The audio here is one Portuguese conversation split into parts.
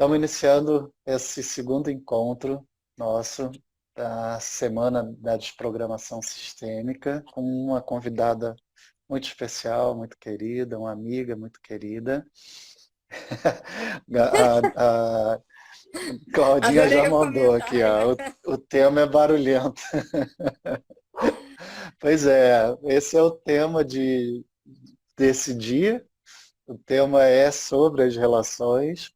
Estamos iniciando esse segundo encontro nosso da Semana da Desprogramação Sistêmica com uma convidada muito especial, muito querida, uma amiga muito querida. A Claudinha já Adorei o mandou aqui, comentário. ó, o tema é barulhento. Pois é, esse é o tema desse dia. O tema é sobre as relações.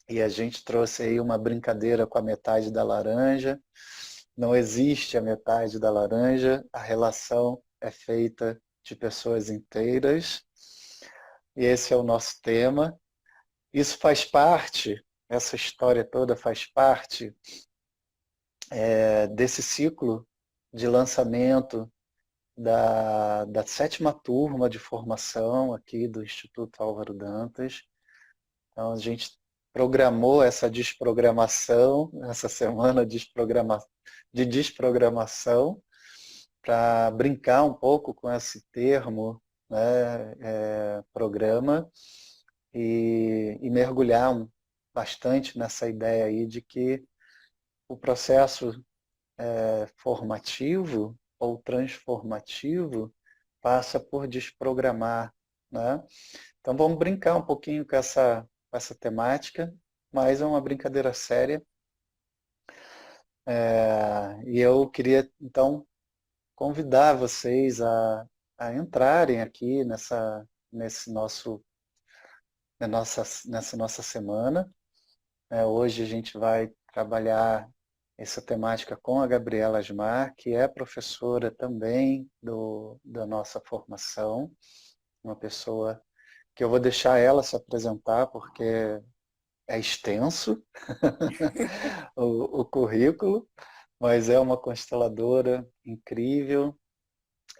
E a gente trouxe aí uma brincadeira com a metade da laranja. Não existe a metade da laranja, a relação é feita de pessoas inteiras. E esse é o nosso tema. Isso faz parte, essa história toda faz parte desse ciclo de lançamento da sétima turma de formação aqui do Instituto Álvaro Dantas. Então, a gente programou essa desprogramação, essa semana de desprogramação, para brincar um pouco com esse termo, né, programa, e mergulhar bastante nessa ideia aí de que o processo formativo ou transformativo passa por desprogramar, né? Então vamos brincar um pouquinho com essa temática, mas é uma brincadeira séria. E eu queria então convidar vocês a entrarem aqui nessa nossa semana. Hoje a gente vai trabalhar essa temática com a Gabriela Asmar, que é professora também da nossa formação, uma pessoa que eu vou deixar ela se apresentar, porque é extenso o currículo, mas é uma consteladora incrível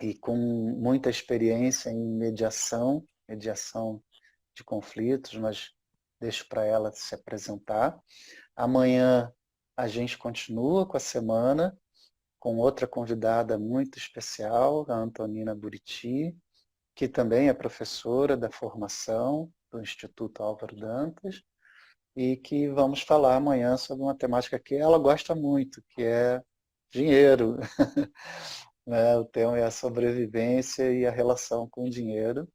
e com muita experiência em mediação de conflitos, mas deixo para ela se apresentar. Amanhã a gente continua com a semana com outra convidada muito especial, a Antonina Buriti, que também é professora da formação do Instituto Álvaro Dantas, e que vamos falar amanhã sobre uma temática que ela gosta muito, que é dinheiro. Né? O tema é a sobrevivência e a relação com o dinheiro.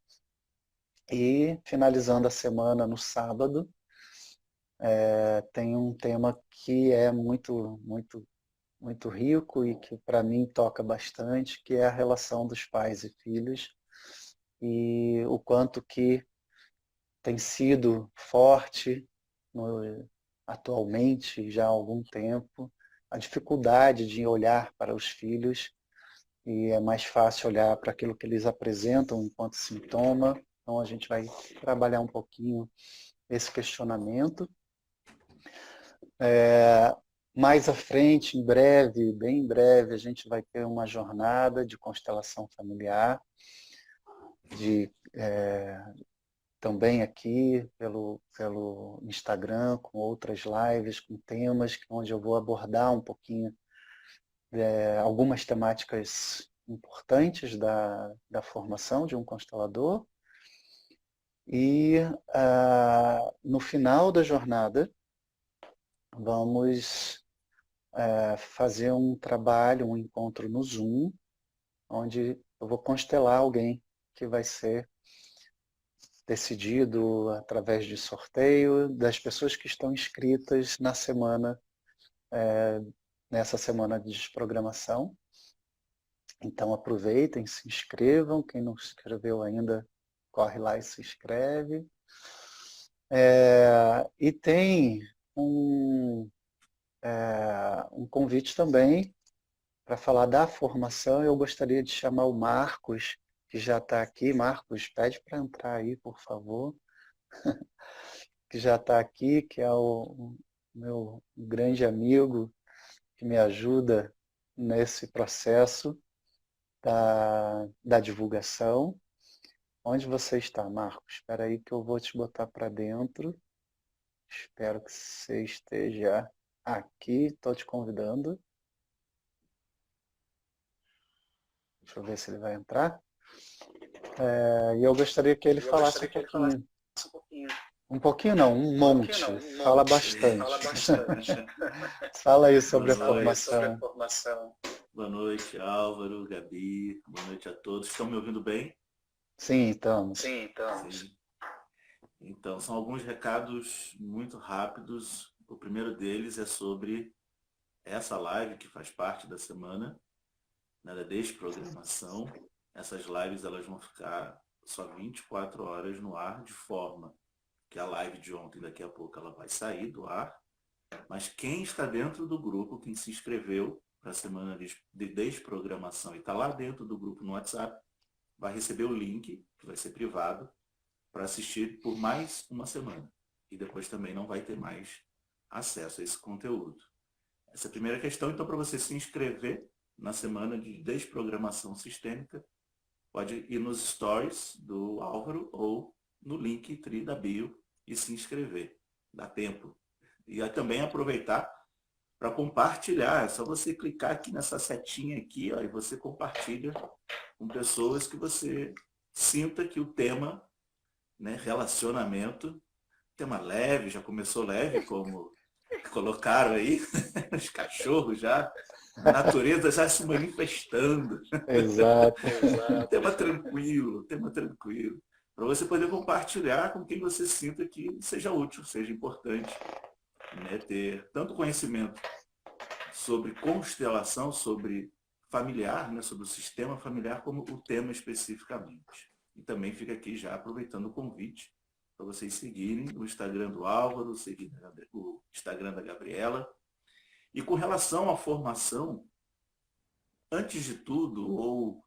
E finalizando a semana no sábado, tem um tema que é muito rico e que para mim toca bastante, que é a relação dos pais e filhos e o quanto que tem sido forte atualmente, já há algum tempo, a dificuldade de olhar para os filhos e é mais fácil olhar para aquilo que eles apresentam enquanto sintoma. Então a gente vai trabalhar um pouquinho esse questionamento. Mais à frente, em breve, bem em breve, a gente vai ter uma jornada de constelação familiar, também aqui pelo Instagram, com outras lives, com temas onde eu vou abordar um pouquinho algumas temáticas importantes da formação de um constelador. E no final da jornada, vamos fazer um trabalho, um encontro no Zoom, onde eu vou constelar alguém que vai ser decidido através de sorteio das pessoas que estão inscritas na semana, nessa semana de desprogramação. Então aproveitem, se inscrevam. Quem não se inscreveu ainda, corre lá e se inscreve. E tem um convite também para falar da formação. Eu gostaria de chamar o Marcos, que já está aqui. Marcos, pede para entrar aí, por favor. Que já está aqui, que é o meu grande amigo, que me ajuda nesse processo da divulgação. Onde você está, Marcos? Espera aí que eu vou te botar para dentro. Espero que você esteja aqui. Estou te convidando. Deixa eu ver se ele vai entrar. E eu gostaria que ele falasse um pouquinho Um pouquinho não, um Um pouquinho não, monte. um Fala monte. Fala bastante. bastante. Fala aí sobre a Fala aí sobre a formação. formação. Boa noite, Álvaro, Gabi. Boa noite a todos. Estão me ouvindo bem? Sim, estamos. Sim, estamos. Sim. Então, são alguns recados muito rápidos. O primeiro deles é sobre essa live que faz parte da semana, né, da desprogramação. Essas lives elas vão ficar só 24 horas no ar, de forma que a live de ontem, daqui a pouco, ela vai sair do ar. Mas quem está dentro do grupo, quem se inscreveu para a semana de desprogramação e está lá dentro do grupo no WhatsApp, vai receber o link, que vai ser privado, para assistir por mais uma semana. E depois também não vai ter mais acesso a esse conteúdo. Essa é a primeira questão. Então, para você se inscrever na semana de desprogramação sistêmica, pode ir nos stories do Álvaro ou no link da bio e se inscrever. Dá tempo. E aí também aproveitar para compartilhar. É só você clicar aqui nessa setinha aqui, ó, e você compartilha com pessoas que você sinta que o tema, né, relacionamento, tema leve, já começou leve, como colocaram aí, os cachorros já, a natureza já se manifestando. Exato. Tema tranquilo, tema tranquilo. Para você poder compartilhar com quem você sinta que seja útil, seja importante, né, ter tanto conhecimento sobre constelação, sobre familiar, né, sobre o sistema familiar, como o tema especificamente. E também fica aqui já aproveitando o convite para vocês seguirem o Instagram do Álvaro, seguir o Instagram da Gabriela. E com relação à formação, antes de tudo, ou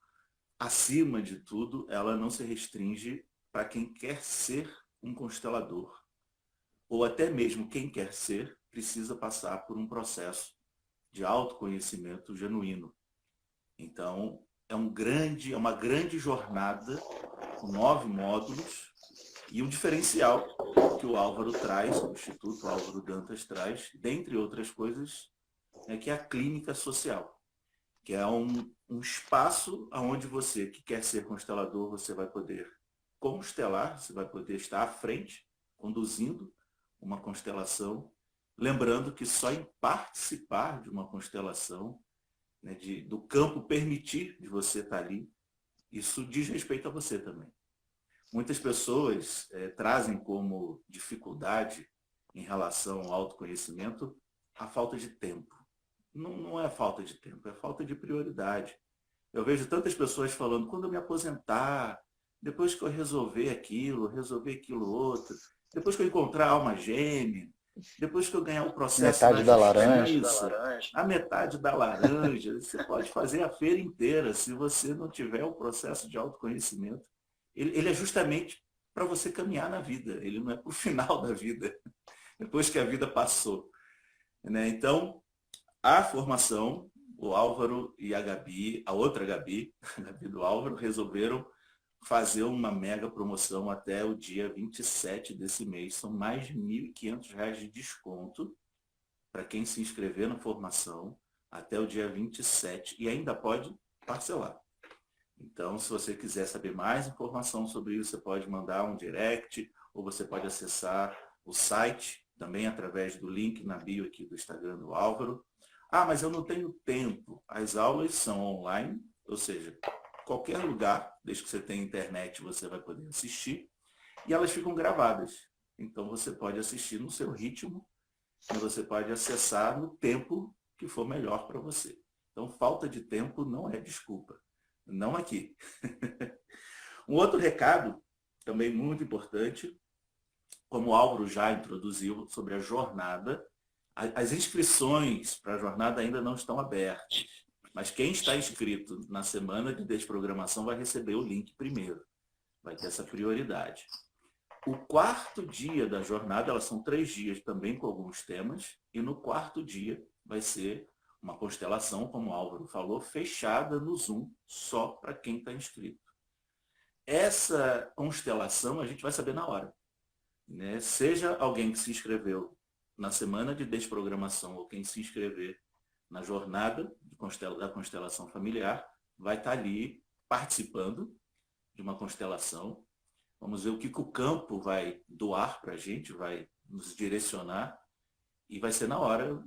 acima de tudo, ela não se restringe para quem quer ser um constelador. Ou até mesmo quem quer ser, precisa passar por um processo de autoconhecimento genuíno. Então, é uma grande jornada com 9 módulos e um diferencial que o Álvaro traz, o Instituto Álvaro Dantas traz, dentre outras coisas, é que é a clínica social, que é um espaço onde você que quer ser constelador, você vai poder constelar, você vai poder estar à frente, conduzindo uma constelação, lembrando que só em participar de uma constelação, né, do campo permitir de você estar ali, isso diz respeito a você também. Muitas pessoas trazem como dificuldade em relação ao autoconhecimento a falta de tempo. Não é falta de tempo, é falta de prioridade. Eu vejo tantas pessoas falando, quando eu me aposentar, depois que eu resolver aquilo outro, depois que eu encontrar a alma gêmea, depois que eu ganhar o processo na Metade da laranja. justiça, a metade da laranja, você pode fazer a feira inteira se você não tiver o processo de autoconhecimento. Ele é justamente para você caminhar na vida, ele não é para o final da vida, depois que a vida passou, né? Então, a formação, o Álvaro e a Gabi, a outra Gabi, a Gabi do Álvaro, resolveram fazer uma mega promoção até o dia 27 desse mês. São mais de R$ 1.500 de desconto para quem se inscrever na formação até o dia 27 e ainda pode parcelar. Então, se você quiser saber mais informação sobre isso, você pode mandar um direct ou você pode acessar o site, também através do link na bio aqui do Instagram do Álvaro. Ah, mas eu não tenho tempo. As aulas são online, ou seja, qualquer lugar, desde que você tenha internet, você vai poder assistir. E elas ficam gravadas. Então você pode assistir no seu ritmo e você pode acessar no tempo que for melhor para você. Então falta de tempo não é desculpa. Não aqui. Um outro recado, também muito importante, como o Álvaro já introduziu sobre a jornada, as inscrições para a jornada ainda não estão abertas, mas quem está inscrito na semana de desprogramação vai receber o link primeiro, vai ter essa prioridade. O quarto dia da jornada, elas são 3 dias também com alguns temas, e no quarto dia vai ser uma constelação, como o Álvaro falou, fechada no Zoom, só para quem está inscrito. Essa constelação a gente vai saber na hora, né? Seja alguém que se inscreveu na semana de desprogramação ou quem se inscrever na jornada da constelação familiar, vai estar ali participando de uma constelação, Vamos ver o que o campo vai doar para a gente, vai nos direcionar. E vai ser na hora,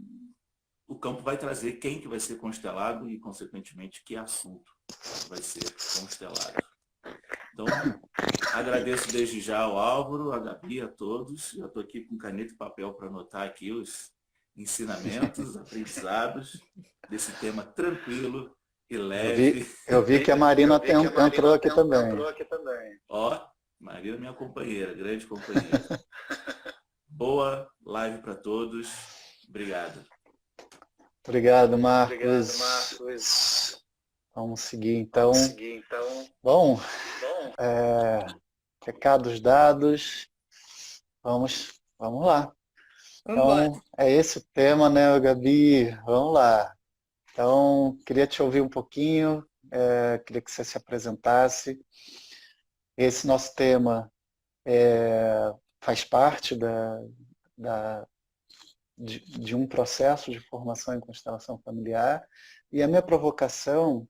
o campo vai trazer quem que vai ser constelado e, consequentemente, que assunto vai ser constelado. Então, agradeço desde já ao Álvaro, a Gabi, a todos. Eu estou aqui com caneta e papel para anotar aqui os ensinamentos, aprendizados desse tema tranquilo e leve. Eu vi que a Marina entrou aqui também. Ó, Marina, minha companheira, grande companheira. Boa live para todos. Obrigado. Obrigado, Marcos. Vamos seguir, então. Bom, recados dados. Vamos lá. Então, é esse o tema, né, Gabi? Vamos lá. Então, queria te ouvir um pouquinho, queria que você se apresentasse. Esse nosso tema faz parte de um processo de formação em constelação familiar, e a minha provocação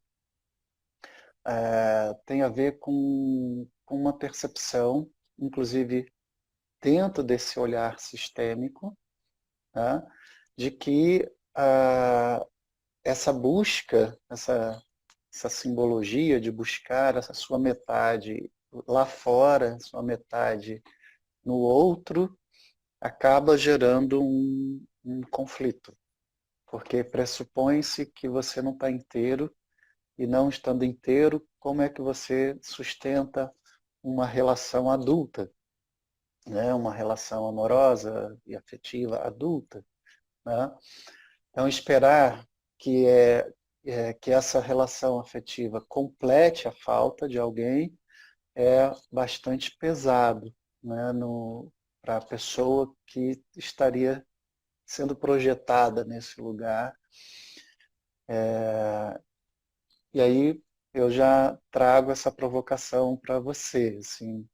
tem a ver com uma percepção, inclusive dentro desse olhar sistêmico, tá? De que essa busca, essa simbologia de buscar essa sua metade lá fora, sua metade no outro, acaba gerando um conflito, porque pressupõe-se que você não está inteiro, e não estando inteiro, como é que você sustenta uma relação adulta, né? Uma relação amorosa e afetiva adulta, né? Então, esperar que essa relação afetiva complete a falta de alguém é bastante pesado, né? Para a pessoa que estaria sendo projetada nesse lugar. E aí eu já trago essa provocação para você, assim,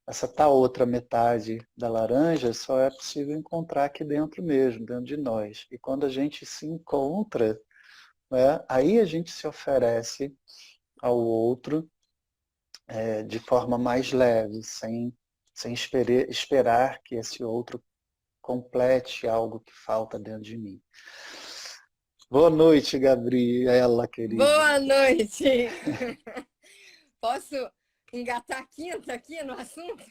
essa tal outra metade da laranja só é possível encontrar aqui dentro mesmo, dentro de nós. E quando a gente se encontra, né, aí a gente se oferece ao outro de forma mais leve, sem esperar que esse outro complete algo que falta dentro de mim. Boa noite, Gabriela, querida. Boa noite! Posso engatar a quinta aqui no assunto?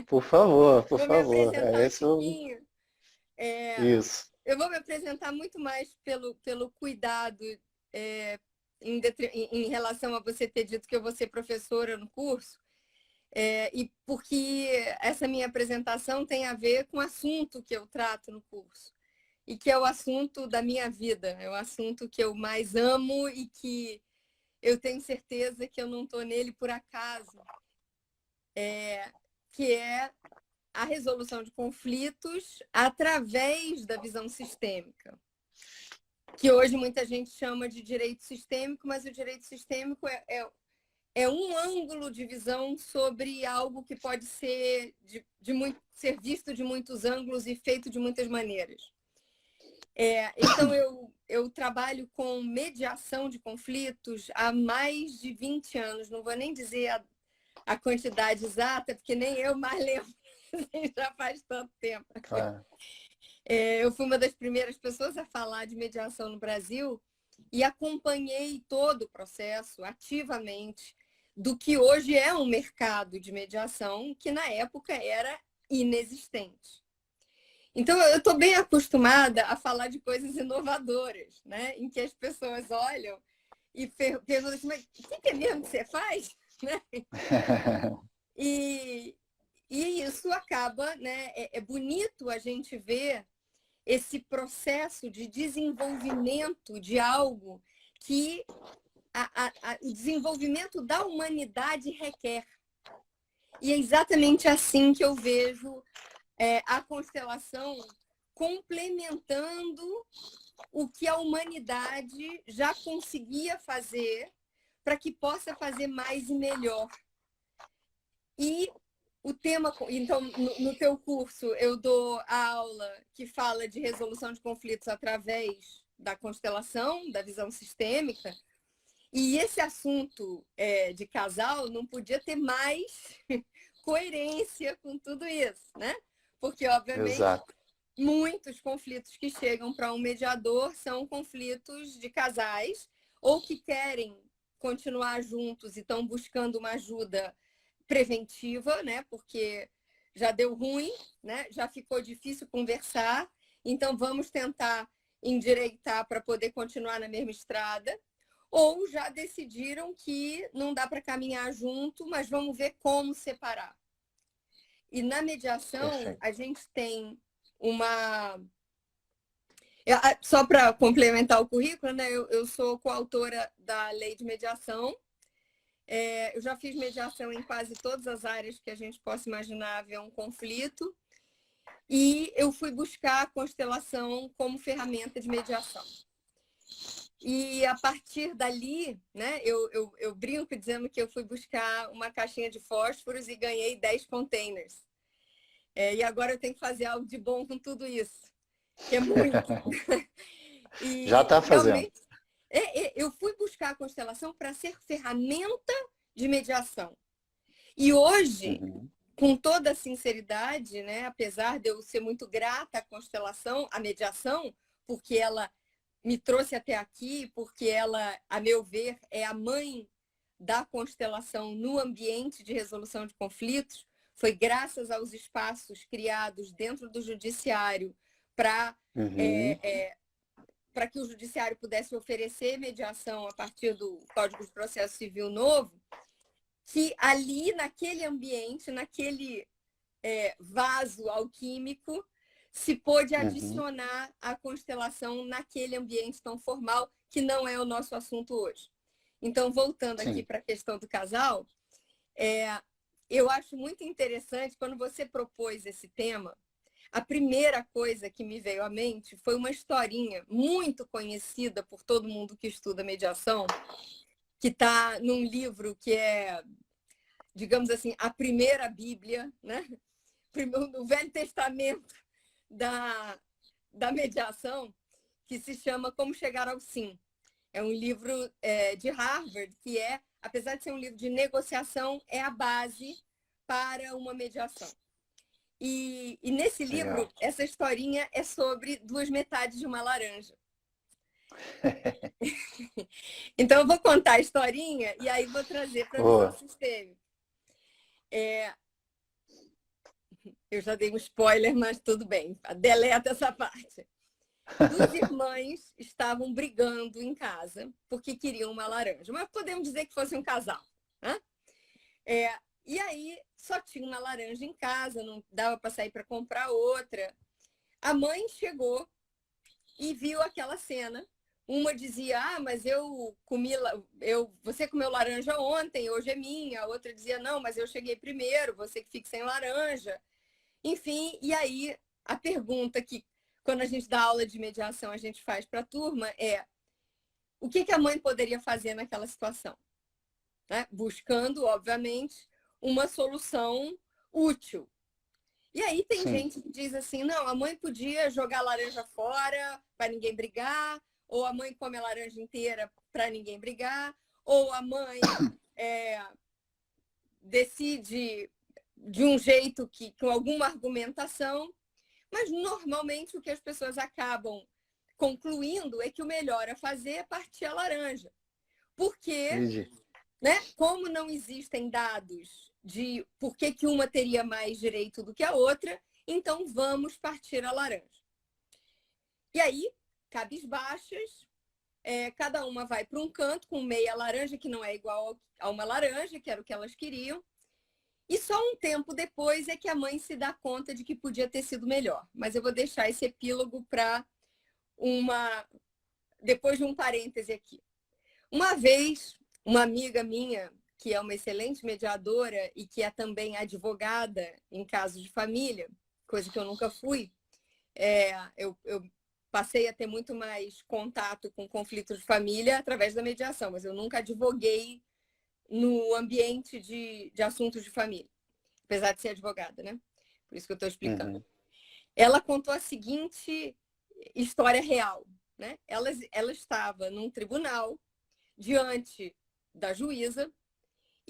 Por favor, por vou favor. Me apresentar um pouquinho. Isso. Eu vou me apresentar muito mais pelo cuidado em relação a você ter dito que eu vou ser professora no curso, e porque essa minha apresentação tem a ver com o assunto que eu trato no curso, e que é o assunto da minha vida, é o assunto que eu mais amo e que eu tenho certeza que eu não estou nele por acaso, que é a resolução de conflitos através da visão sistêmica, que hoje muita gente chama de direito sistêmico, mas o direito sistêmico é um ângulo de visão sobre algo que pode ser, ser visto de muitos ângulos e feito de muitas maneiras. Então, eu trabalho com mediação de conflitos há mais de 20 anos. Não vou nem dizer a quantidade exata, porque nem eu mais lembro, já faz tanto tempo. Claro. Eu fui uma das primeiras pessoas a falar de mediação no Brasil e acompanhei todo o processo ativamente do que hoje é um mercado de mediação que na época era inexistente. Então, eu estou bem acostumada a falar de coisas inovadoras, né? Em que as pessoas olham e perguntam assim, mas o que é mesmo que você faz? Né? E isso acaba, né? É bonito a gente ver esse processo de desenvolvimento de algo que o desenvolvimento da humanidade requer. E é exatamente assim que eu vejo a constelação complementando o que a humanidade já conseguia fazer para que possa fazer mais e melhor. E o tema, então, no teu curso, eu dou a aula que fala de resolução de conflitos através da constelação, da visão sistêmica, e esse assunto de casal não podia ter mais coerência com tudo isso, né? Porque, obviamente, Exato. muitos conflitos que chegam para um mediador são conflitos de casais ou que querem continuar juntos e estão buscando uma ajuda preventiva, né? Porque já deu ruim, né? Já ficou difícil conversar, então vamos tentar endireitar para poder continuar na mesma estrada. Ou já decidiram que não dá para caminhar junto, mas vamos ver como separar. E na mediação, Perfeito. a gente tem uma... Só para complementar o currículo, né? Eu sou coautora da Lei de Mediação. Eu já fiz mediação em quase todas as áreas que a gente possa imaginar haver um conflito. E eu fui buscar a constelação como ferramenta de mediação. E a partir dali, né, eu brinco dizendo que eu fui buscar uma caixinha de fósforos e ganhei 10 containers. E agora eu tenho que fazer algo de bom com tudo isso, que é muito. Já está fazendo. Eu fui buscar a constelação para ser ferramenta de mediação. E hoje, com toda a sinceridade, né, apesar de eu ser muito grata à constelação, à mediação, porque ela me trouxe até aqui, porque ela, a meu ver, é a mãe da constelação no ambiente de resolução de conflitos. Foi graças aos espaços criados dentro do judiciário para que o judiciário pudesse oferecer mediação a partir do Código de Processo Civil novo, que ali, naquele ambiente, naquele vaso alquímico, se pôde adicionar a constelação naquele ambiente tão formal, que não é o nosso assunto hoje. Então, voltando aqui para a questão do casal, eu acho muito interessante, quando você propôs esse tema, a primeira coisa que me veio à mente foi uma historinha muito conhecida por todo mundo que estuda mediação, que está num livro que é, digamos assim, a primeira Bíblia, né? O Velho Testamento da mediação, que se chama Como Chegar ao Sim. É um livro de Harvard, que apesar de ser um livro de negociação, é a base para uma mediação. E nesse livro, essa historinha é sobre duas metades de uma laranja. Então, eu vou contar a historinha e aí vou trazer para a visão sistêmica. Eu já dei um spoiler, mas tudo bem. Deleta essa parte. Duas irmãs estavam brigando em casa porque queriam uma laranja. Mas podemos dizer que fosse um casal. Né? E aí, só tinha uma laranja em casa, não dava para sair para comprar outra. A mãe chegou e viu aquela cena. Uma dizia, mas você comeu laranja ontem, hoje é minha. A outra dizia, não, mas eu cheguei primeiro, você que fica sem laranja. Enfim, e aí a pergunta que, quando a gente dá aula de mediação, a gente faz para a turma é: o que a mãe poderia fazer naquela situação? Né? Buscando, obviamente, uma solução útil. E aí tem gente que diz assim, não, a mãe podia jogar a laranja fora para ninguém brigar, ou a mãe come a laranja inteira para ninguém brigar, ou a mãe decide de um jeito com alguma argumentação, mas normalmente o que as pessoas acabam concluindo é que o melhor a fazer é partir a laranja. Porque, né, como não existem dados de por que uma teria mais direito do que a outra, então vamos partir a laranja. E aí, cabisbaixas, cada uma vai para um canto com meia laranja, que não é igual a uma laranja, que era o que elas queriam. E só um tempo depois é que a mãe se dá conta de que podia ter sido melhor. Mas eu vou deixar esse epílogo para depois de um parêntese aqui. Uma vez, uma amiga minha, que é uma excelente mediadora e que é também advogada em casos de família, coisa que eu nunca fui, eu passei a ter muito mais contato com conflitos de família através da mediação, mas eu nunca advoguei no ambiente de assuntos de família, apesar de ser advogada, né? Por isso que eu estou explicando. Ela contou a seguinte história real, né? Ela estava num tribunal, diante da juíza,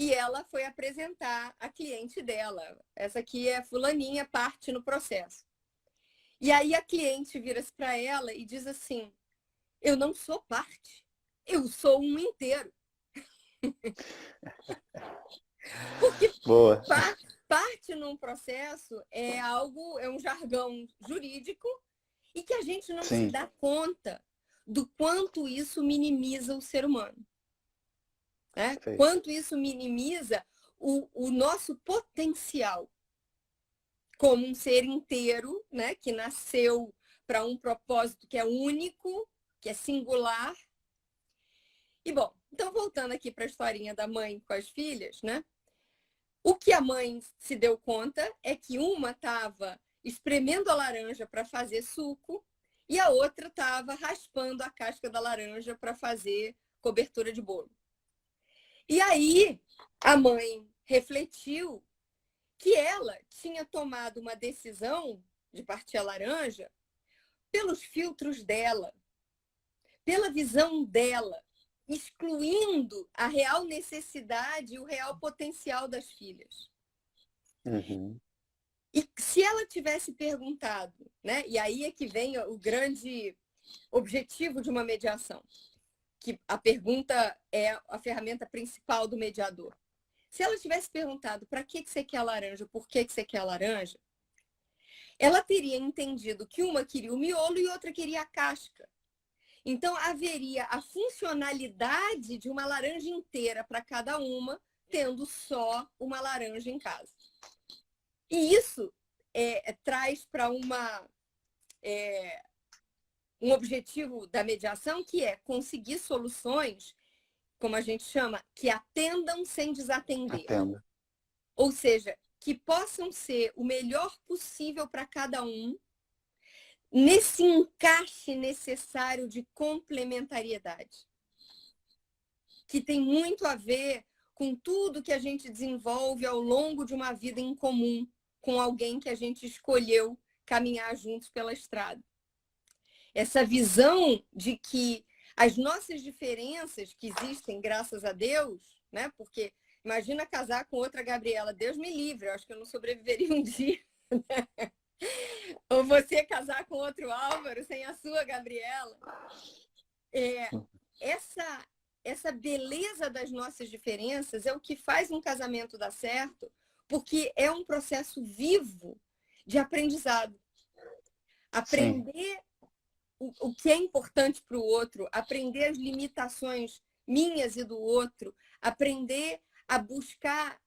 e ela foi apresentar a cliente dela. Essa aqui é fulaninha, parte no processo. E aí a cliente vira-se para ela e diz assim: eu não sou parte, eu sou um inteiro. Porque Boa. parte num processo é algo, é um jargão jurídico e que a gente não se Sim, dá conta do quanto isso minimiza o ser humano, né? perfeito. Quanto isso minimiza o nosso potencial como um ser inteiro, né? Que nasceu para um propósito que é único, que é singular. E bom, então voltando aqui para a historinha da mãe com as filhas, né? O que a mãe se deu conta é que uma estava espremendo a laranja para fazer suco e a outra estava raspando a casca da laranja para fazer cobertura de bolo. E aí a mãe refletiu que ela tinha tomado uma decisão de partir a laranja pelos filtros dela, pela visão dela, excluindo a real necessidade e o real potencial das filhas. Uhum. E se ela tivesse perguntado, né? E aí é que vem o grande objetivo de uma mediação, que a pergunta é a ferramenta principal do mediador. Se ela tivesse perguntado para que você quer a laranja, por que você quer a laranja, ela teria entendido que uma queria o miolo e outra queria a casca. Então, haveria a funcionalidade de uma laranja inteira para cada uma, tendo só uma laranja em casa. E isso traz para um objetivo da mediação, que é conseguir soluções, como a gente chama, que atendam sem desatender. Atenda. Ou seja, que possam ser o melhor possível para cada um, nesse encaixe necessário de complementariedade, que tem muito a ver com tudo que a gente desenvolve ao longo de uma vida em comum com alguém que a gente escolheu caminhar juntos pela estrada. Essa visão de que as nossas diferenças que existem, graças a Deus, né? Porque imagina casar com outra Gabriela, Deus me livre, eu acho que eu não sobreviveria um dia. Ou você casar com outro Álvaro sem a sua Gabriela. Essa beleza das nossas diferenças é o que faz um casamento dar certo, porque é um processo vivo de aprendizado. Aprender o que é importante para o outro, aprender as limitações minhas e do outro, aprender a buscar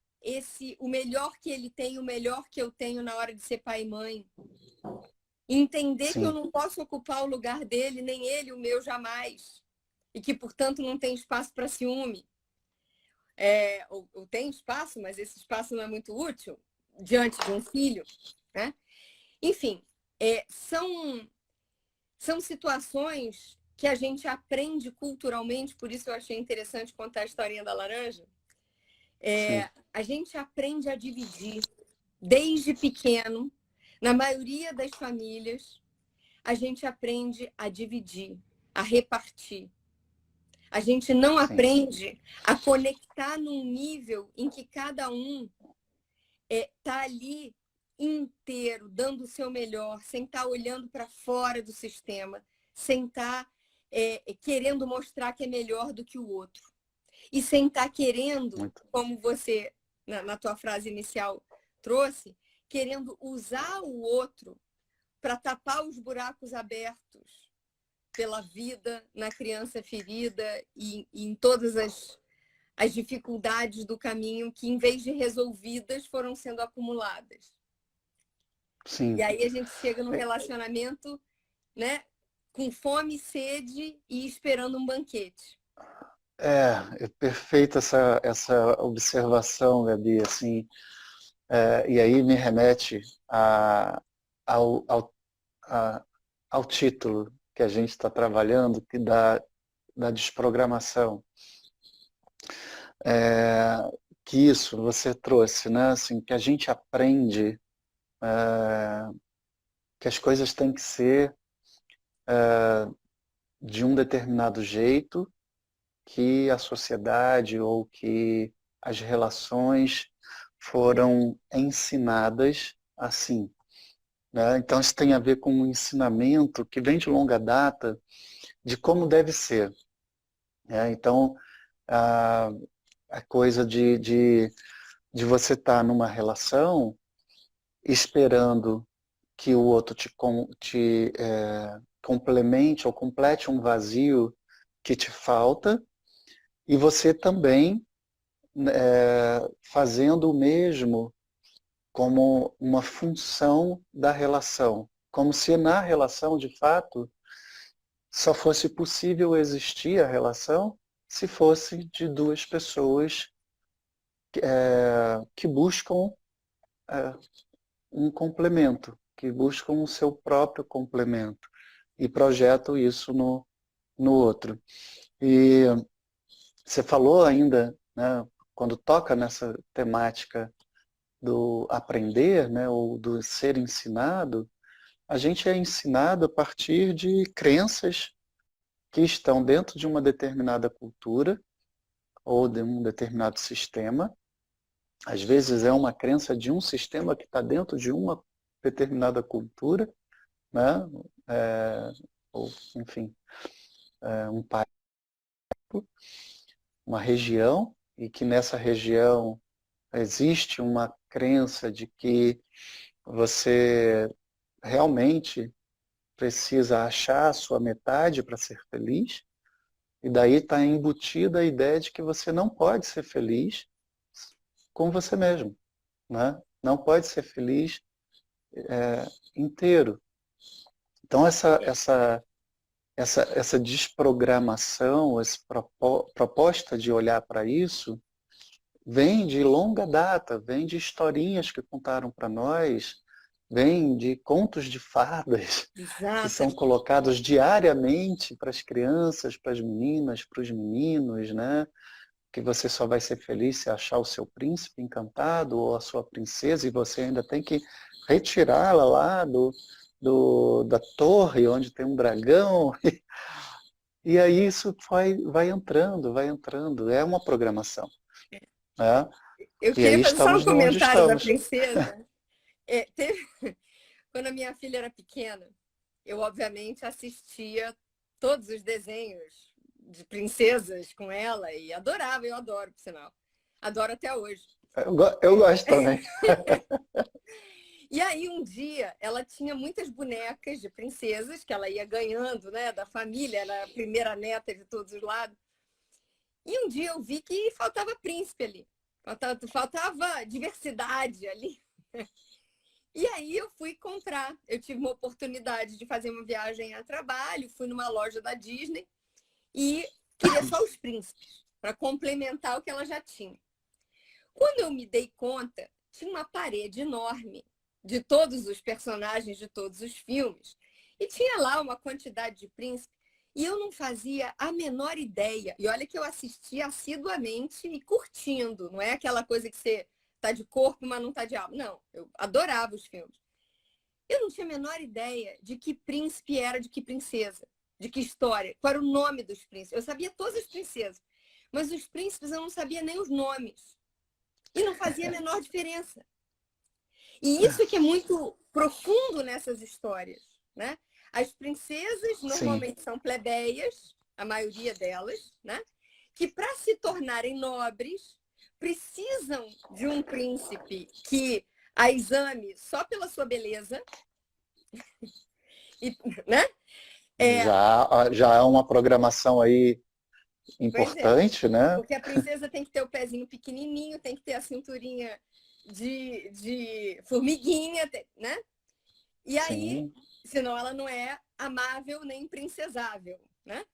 o melhor que ele tem, o melhor que eu tenho na hora de ser pai e mãe. Entender que eu não posso ocupar o lugar dele, nem ele o meu jamais. E que, portanto, não tem espaço para ciúme. Ou tem espaço, mas esse espaço não é muito útil diante de um filho, né? Enfim, são situações que a gente aprende culturalmente, por isso eu achei interessante contar a historinha da laranja. A gente aprende a dividir desde pequeno. Na maioria das famílias, a gente aprende a dividir, a repartir. A gente não aprende a conectar num nível em que cada um está ali inteiro, dando o seu melhor, sem estar olhando para fora do sistema, sem estar querendo mostrar que é melhor do que o outro. E sem estar querendo, como você, na tua frase inicial, trouxe, querendo usar o outro para tapar os buracos abertos pela vida na criança ferida e em todas as dificuldades do caminho que, em vez de resolvidas, foram sendo acumuladas. Sim. E aí a gente chega no relacionamento, né, com fome, sede e esperando um banquete. É perfeita essa observação, Gabi, assim, e aí me remete ao título que a gente está trabalhando, que da desprogramação. Que isso você trouxe, né? Assim, que a gente aprende que as coisas têm que ser de um determinado jeito, que a sociedade ou que as relações foram ensinadas assim, né? Então, isso tem a ver com um ensinamento que vem de longa data de como deve ser, né? Então, a, a coisa de você estar numa relação esperando que o outro te complemente ou complete um vazio que te falta, e você também fazendo o mesmo como uma função da relação, como se na relação, de fato, só fosse possível existir a relação se fosse de duas pessoas que buscam é, um complemento, que buscam o seu próprio complemento e projetam isso no outro. E você falou ainda, né, quando toca nessa temática do aprender, né, ou do ser ensinado, a gente é ensinado a partir de crenças que estão dentro de uma determinada cultura ou de um determinado sistema. Às vezes é uma crença de um sistema que está dentro de uma determinada cultura, né? Ou, enfim, um país, uma região, e que nessa região existe uma crença de que você realmente precisa achar a sua metade para ser feliz, e daí está embutida a ideia de que você não pode ser feliz com você mesmo, né? Não pode ser feliz inteiro. Então essa desprogramação, essa proposta de olhar para isso, vem de longa data, vem de historinhas que contaram para nós, vem de contos de fadas que Exato. são colocados diariamente para as crianças, para as meninas, para os meninos, né? Que você só vai ser feliz se achar o seu príncipe encantado ou a sua princesa, e você ainda tem que retirá-la lá da torre onde tem um dragão. E aí isso vai entrando, vai entrando. É uma programação, né? Eu E aí queria fazer só um estamos onde comentário da estamos. princesa. Quando a minha filha era pequena, eu obviamente assistia todos os desenhos de princesas com ela e adorava, eu adoro, por sinal. Adoro até hoje. Eu gosto também. E aí um dia ela tinha muitas bonecas de princesas que ela ia ganhando, né, da família, era a primeira neta de todos os lados. E um dia eu vi que faltava príncipe ali. Faltava diversidade ali. E aí eu fui comprar. Eu tive uma oportunidade de fazer uma viagem a trabalho, fui numa loja da Disney e queria só os príncipes, para complementar o que ela já tinha. Quando eu me dei conta, tinha uma parede enorme de todos os personagens de todos os filmes. E tinha lá uma quantidade de príncipes. E eu não fazia a menor ideia. E olha que eu assistia assiduamente e curtindo. Não é aquela coisa que você tá de corpo, mas não tá de alma. Não, eu adorava os filmes. Eu não tinha a menor ideia de que príncipe era de que princesa, de que história, qual era o nome dos príncipes. Eu sabia todas as princesas, mas os príncipes eu não sabia nem os nomes. E não fazia a menor diferença. E isso que é muito profundo nessas histórias, né? As princesas Sim. normalmente são plebeias, a maioria delas, né? Que para se tornarem nobres precisam de um príncipe que a exame só pela sua beleza, e, né? Já é uma programação aí Pois é, importante, né? porque a princesa tem que ter o pezinho pequenininho, tem que ter a cinturinha de formiguinha, né? E aí, Sim, senão ela não é amável nem princesável, né?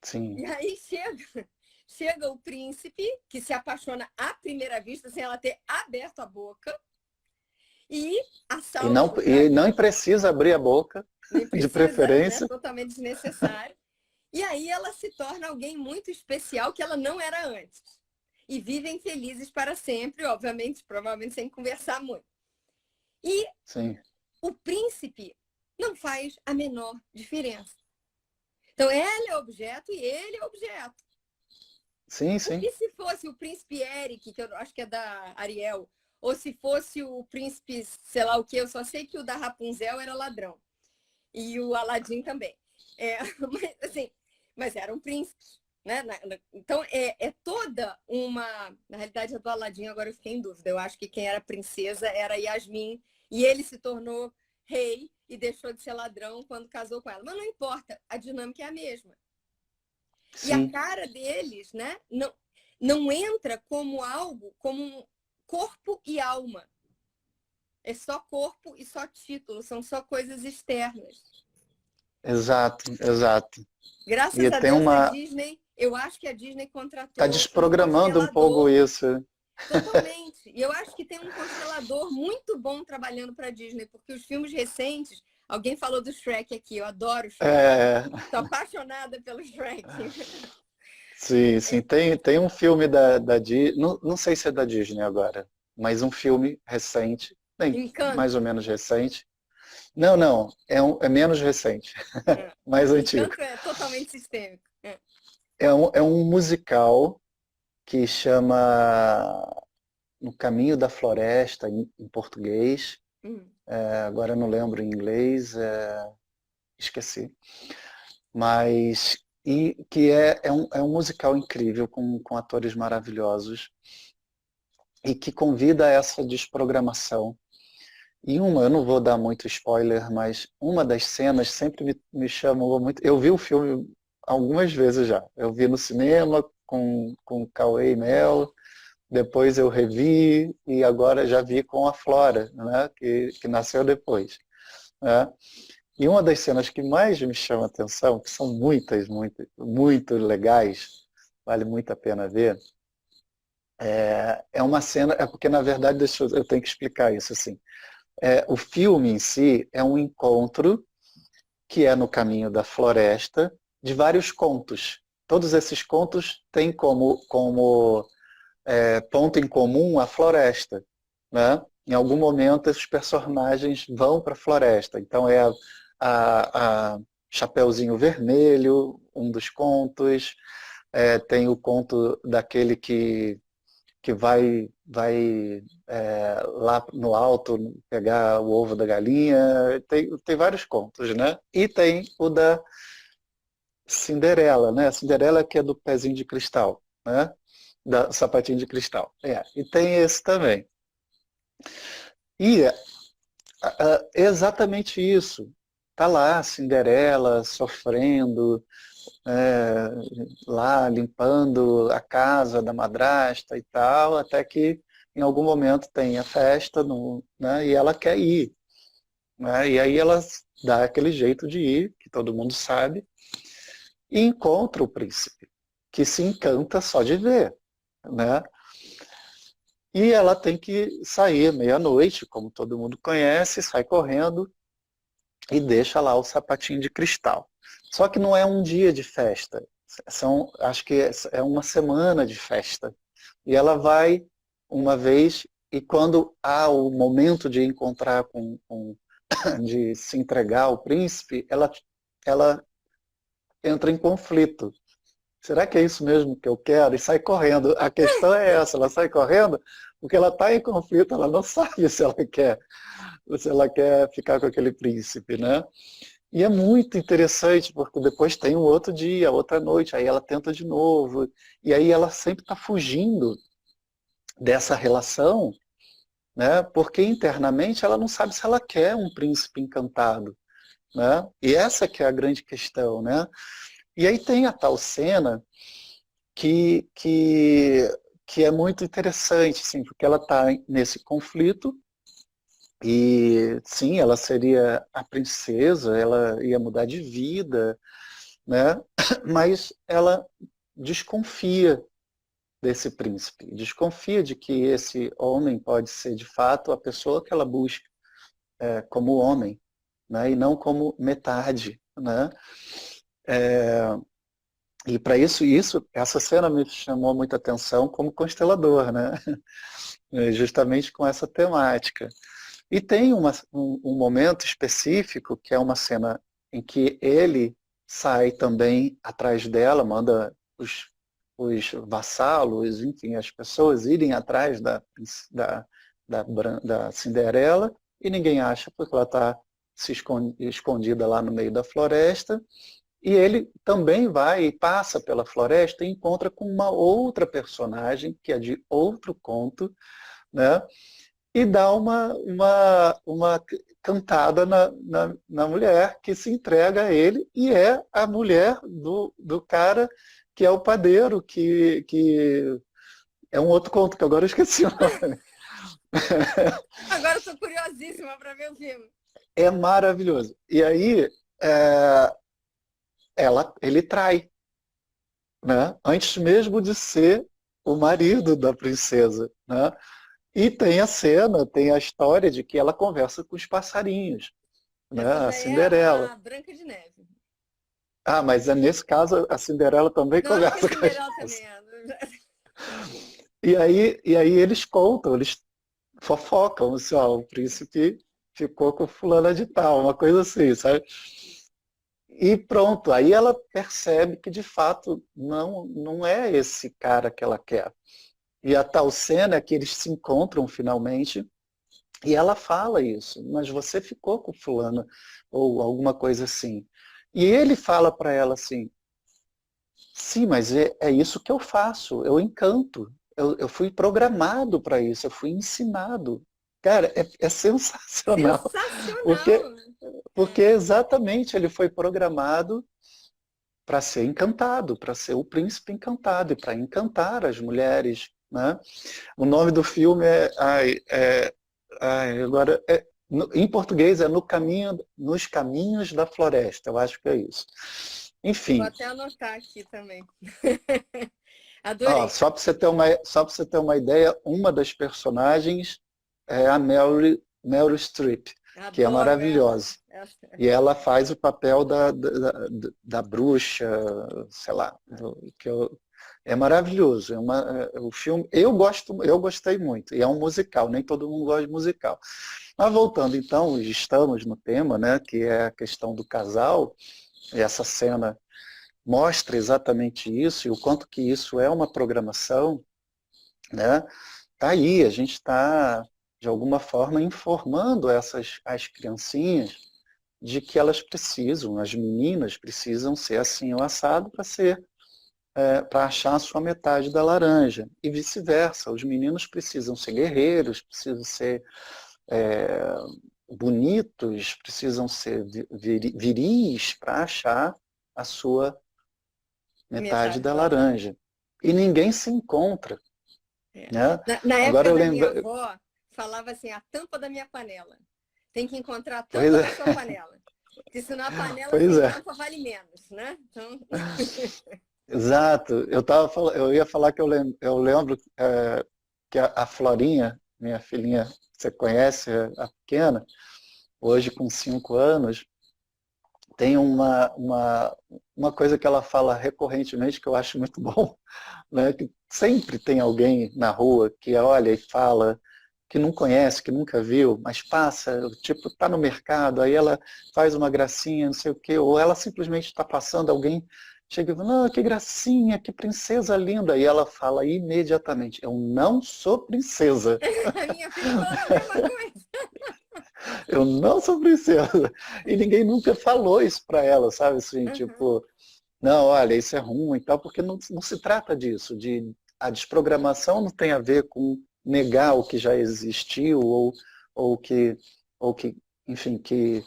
sim. E aí chega o príncipe, que se apaixona à primeira vista, sem ela ter aberto a boca, e assalta o E não dragão, precisa abrir a boca, nem de precisa, né? preferência. Totalmente desnecessário. E aí ela se torna alguém muito especial que ela não era antes. E vivem felizes para sempre, obviamente, provavelmente sem conversar muito. E Sim. o príncipe não faz a menor diferença. Então, ela é objeto e ele é objeto. Sim, sim. E se fosse o príncipe Eric, que eu acho que é da Ariel, ou se fosse o príncipe, sei lá o que, eu só sei que o da Rapunzel era ladrão. E o Aladim também. Mas, assim, mas eram príncipes. Né? Então, é toda uma... Na realidade, a do Aladim, agora eu fiquei em dúvida. Eu acho que quem era princesa era Yasmin, e ele se tornou rei e deixou de ser ladrão quando casou com ela. Mas não importa, a dinâmica é a mesma. E a Sim, cara deles, né, não entra como algo, como um corpo e alma. É só corpo e só título, são só coisas externas. exato, exato. Graças E a tem Deus, a uma... Disney, eu acho que a Disney Tá contratou um desprogramando um pouco constelador isso. totalmente. E eu acho que tem um constelador muito bom trabalhando para a Disney, porque os filmes recentes, alguém falou do Shrek aqui, eu adoro o Shrek. É, Estou apaixonada pelo Shrek. sim, sim. Tem um filme da Disney, não sei se é da Disney agora, mas um filme recente, bem, mais ou Encanto. menos recente. Não, não, é menos recente, É. mais antigo. Encanto é totalmente sistêmico. É. É um musical que chama No Caminho da Floresta, em português. Hum. Agora eu não lembro em inglês, esqueci. Mas e que é um musical incrível, com atores maravilhosos, e que convida a essa desprogramação. E eu não vou dar muito spoiler, mas uma das cenas sempre me chamou muito. Eu vi o filme algumas vezes já. Eu vi no cinema com Cauê e Mel, depois eu revi e agora já vi com a Flora, né, que nasceu depois. Né? E uma das cenas que mais me chama a atenção, que são muitas, muitas, muito legais, vale muito a pena ver, é uma cena, é porque na verdade eu tenho que explicar isso assim. O filme em si é um encontro que é no caminho da floresta de vários contos. Todos esses contos têm como ponto em comum a floresta. Né? Em algum momento, os personagens vão para a floresta. Então, a Chapeuzinho Vermelho, um dos contos. Tem o conto daquele que vai lá no alto pegar o ovo da galinha. Tem vários contos, né? E tem o da Cinderela, né? A Cinderela que é do pezinho de cristal, né? Da sapatinho de cristal. E tem esse também. E exatamente isso. Tá lá a Cinderela sofrendo, é, lá limpando a casa da madrasta e tal, até que em algum momento tem a festa, né, e ela quer ir. Né, e aí ela dá aquele jeito de ir, que todo mundo sabe, e encontra o príncipe, que se encanta só de ver. Né? E ela tem que sair meia-noite, como todo mundo conhece, sai correndo e deixa lá o sapatinho de cristal. Só que não é um dia de festa, acho que é uma semana de festa. E ela vai uma vez, e quando há o momento de encontrar de se entregar ao príncipe, ela entra em conflito. Será que é isso mesmo que eu quero? E sai correndo. A questão é essa, ela sai correndo porque ela está em conflito, ela não sabe se ela quer ficar com aquele príncipe, né? E é muito interessante, porque depois tem um outro dia, outra noite, aí ela tenta de novo, e aí ela sempre está fugindo dessa relação, né? Porque internamente ela não sabe se ela quer um príncipe encantado, né? E essa que é a grande questão, né? E aí tem a tal cena que, que, que é muito interessante, assim, porque ela está nesse conflito e, sim, ela seria a princesa, ela ia mudar de vida, né? Mas ela desconfia desse príncipe, desconfia de que esse homem pode ser, de fato, a pessoa que ela busca como homem, né? E não como metade, né? E para essa cena me chamou muita atenção como constelador, né? Justamente com essa temática. E tem um momento específico, que é uma cena em que ele sai também atrás dela, manda os vassalos, enfim, as pessoas irem atrás da Cinderela, e ninguém acha porque ela está escondida lá no meio da floresta. E ele também vai e passa pela floresta e encontra com uma outra personagem, que é de outro conto, né? E dá uma cantada na mulher que se entrega a ele, e é a mulher do cara que é o padeiro, que é um outro conto que agora eu esqueci o nome. Agora eu estou curiosíssima para ver o filme. É maravilhoso. E aí é, ele trai, né? Antes mesmo de ser o marido da princesa, né? E tem a cena, tem a história de que ela conversa com os passarinhos, né? Essa A já é Cinderela. a Branca de Neve. Ah, mas nesse caso a Cinderela também Não, a conversa com as Cinderela moças. também é. E aí eles contam, eles fofocam, assim, ó, o príncipe ficou com fulana de tal, uma coisa assim, sabe? E pronto, aí ela percebe que de fato não é esse cara que ela quer. E a tal cena é que eles se encontram finalmente e ela fala isso, mas você ficou com fulano, ou alguma coisa assim. E ele fala para ela assim, sim, mas é isso que eu faço, eu encanto, eu fui programado para isso, eu fui ensinado. Cara, é sensacional, porque, Sensacional! porque exatamente ele foi programado para ser encantado, para ser o príncipe encantado e para encantar as mulheres, né? O nome do filme agora em português é Nos Caminhos da Floresta, eu acho que é isso. Vou Enfim, até anotar aqui também. ó, Adorei. só para você ter uma ideia, uma das personagens é a Meryl Streep, que é Adoro ela. maravilhosa. E ela faz o papel da bruxa, sei lá, é maravilhoso. O filme, eu gostei muito. E é um musical, nem todo mundo gosta de musical. Mas voltando então, estamos no tema, né, que é a questão do casal, e essa cena mostra exatamente isso, e o quanto que isso é uma programação, né? Tá aí, a gente está, de alguma forma, informando as criancinhas de que elas precisam, as meninas precisam ser assim o assado para achar a sua metade da laranja. E vice-versa, os meninos precisam ser guerreiros, precisam ser é, bonitos, precisam ser viris para achar a sua metade Metade da da laranja. laranja. E ninguém se encontra, É. né? Na Agora época eu da minha lembro, avó, falava assim, a tampa da minha panela. Tem que encontrar a pois tampa é, da sua panela. Porque senão a panela pois sem é. tampa vale menos, né? Então, Exato. Eu ia falar que eu lembro que a Florinha, minha filhinha, você conhece, a pequena, hoje com 5 anos, tem uma coisa que ela fala recorrentemente que eu acho muito bom, né? Que sempre tem alguém na rua que olha e fala que não conhece, que nunca viu, mas passa, tipo, tá no mercado, aí ela faz uma gracinha, não sei o quê, ou ela simplesmente está passando, alguém chega e fala, não, que gracinha, que princesa linda, e ela fala imediatamente, eu não sou princesa, a minha filha falando a mesma coisa. eu não sou princesa. E ninguém nunca falou isso para ela, sabe, assim, Uhum. tipo, não, olha, isso é ruim e tal, porque não se trata disso, a desprogramação não tem a ver com negar o que já existiu ou que, ou que, enfim, que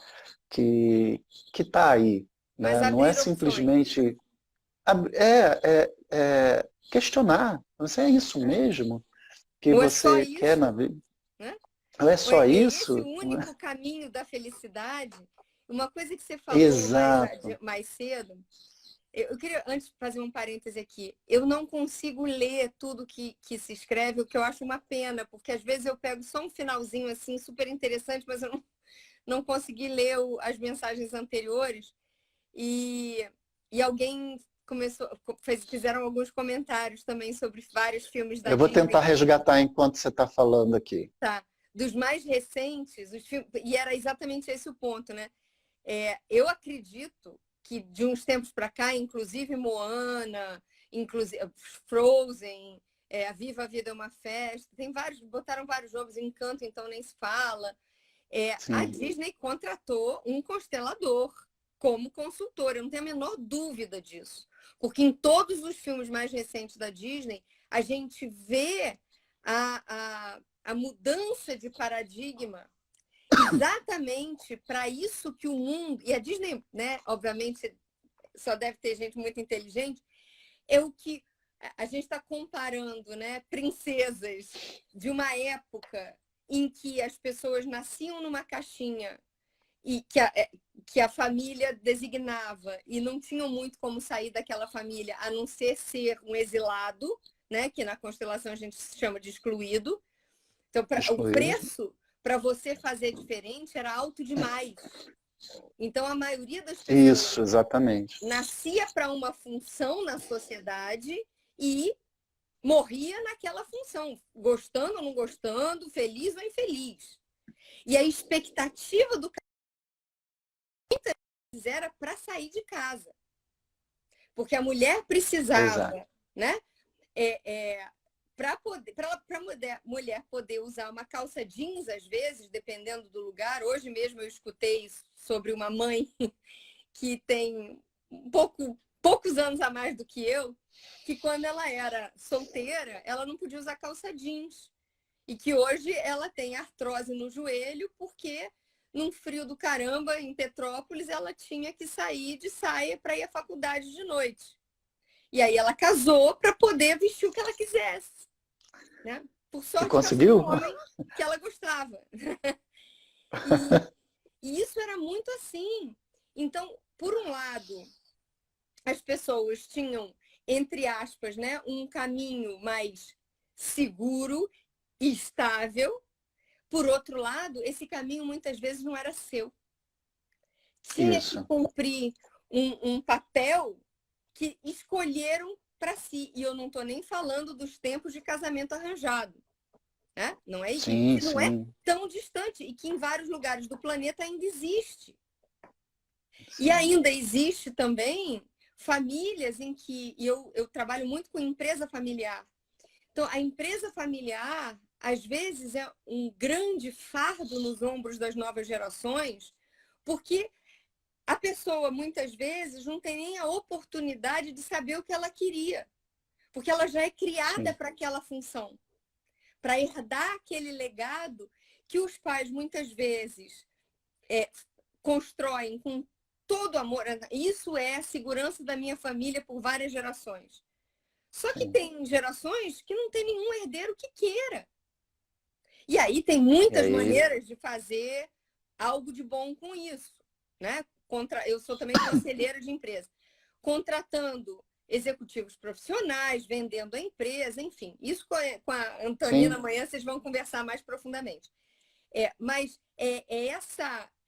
está aí, Mas né? Não é abrir opções. simplesmente questionar, você é isso mesmo que Ou é só você quer na isso, vida? né? Não é Ou é só esse o isso? único caminho da felicidade? Uma coisa que você falou Exato. mais cedo, eu queria antes fazer um parêntese aqui. Eu não consigo ler tudo que se escreve, o que eu acho uma pena, porque às vezes eu pego só um finalzinho assim super interessante, mas eu não consegui ler as mensagens anteriores. E alguém fizeram alguns comentários também sobre vários filmes da Eu vou tentar Disney, resgatar enquanto você está falando aqui. tá? Dos mais recentes, e era exatamente esse o ponto, né? Eu acredito que de uns tempos para cá, inclusive Moana inclusive Frozen, A Viva a Vida é uma Festa, tem vários, botaram vários jogos, Encanto, então nem se fala. A Disney contratou um constelador como consultor, eu não tenho a menor dúvida disso. Porque em todos os filmes mais recentes da Disney, a gente vê a mudança de paradigma exatamente para isso que o mundo... E a Disney, né, obviamente, só deve ter gente muito inteligente, é o que a gente está comparando, né, princesas de uma época em que as pessoas nasciam numa caixinha e que a família designava e não tinham muito como sair daquela família, a não ser um exilado, né, que na constelação a gente chama de excluído. Então, o preço para você fazer diferente era alto demais. Então, a maioria das pessoas Isso, exatamente. nascia para uma função na sociedade e morria naquela função, gostando ou não gostando, feliz ou infeliz. E a expectativa do muitas vezes era para sair de casa. Porque a mulher precisava, né? Para a mulher poder usar uma calça jeans, às vezes, dependendo do lugar. Hoje mesmo eu escutei sobre uma mãe que tem poucos anos a mais do que eu, que quando ela era solteira, ela não podia usar calça jeans. E que hoje ela tem artrose no joelho porque, num frio do caramba, em Petrópolis, ela tinha que sair de saia para ir à faculdade de noite. E aí ela casou para poder vestir o que ela quisesse. Né? Por sorte, conseguiu? Um homem que ela gostava. E isso era muito assim. Então, por um lado, as pessoas tinham, entre aspas, né, um caminho mais seguro e estável. Por outro lado, esse caminho muitas vezes não era seu. Tinha que cumprir um papel que escolheram para si. E eu não estou nem falando dos tempos de casamento arranjado. Né? Não é isso? Que não é tão distante e que em vários lugares do planeta ainda existe. Sim. E ainda existe também famílias em que eu trabalho muito com empresa familiar. Então, a empresa familiar, às vezes, é um grande fardo nos ombros das novas gerações, porque a pessoa, muitas vezes, não tem nem a oportunidade de saber o que ela queria, porque ela já é criada para aquela função, para herdar aquele legado que os pais, muitas vezes, constroem com todo amor. Isso é a segurança da minha família por várias gerações. Só que tem gerações que não tem nenhum herdeiro que queira. E aí tem muitas maneiras de fazer algo de bom com isso. Né? Eu sou também conselheira de empresa. Contratando executivos profissionais, vendendo a empresa, enfim. Isso com a Antonina amanhã vocês vão conversar mais profundamente. Mas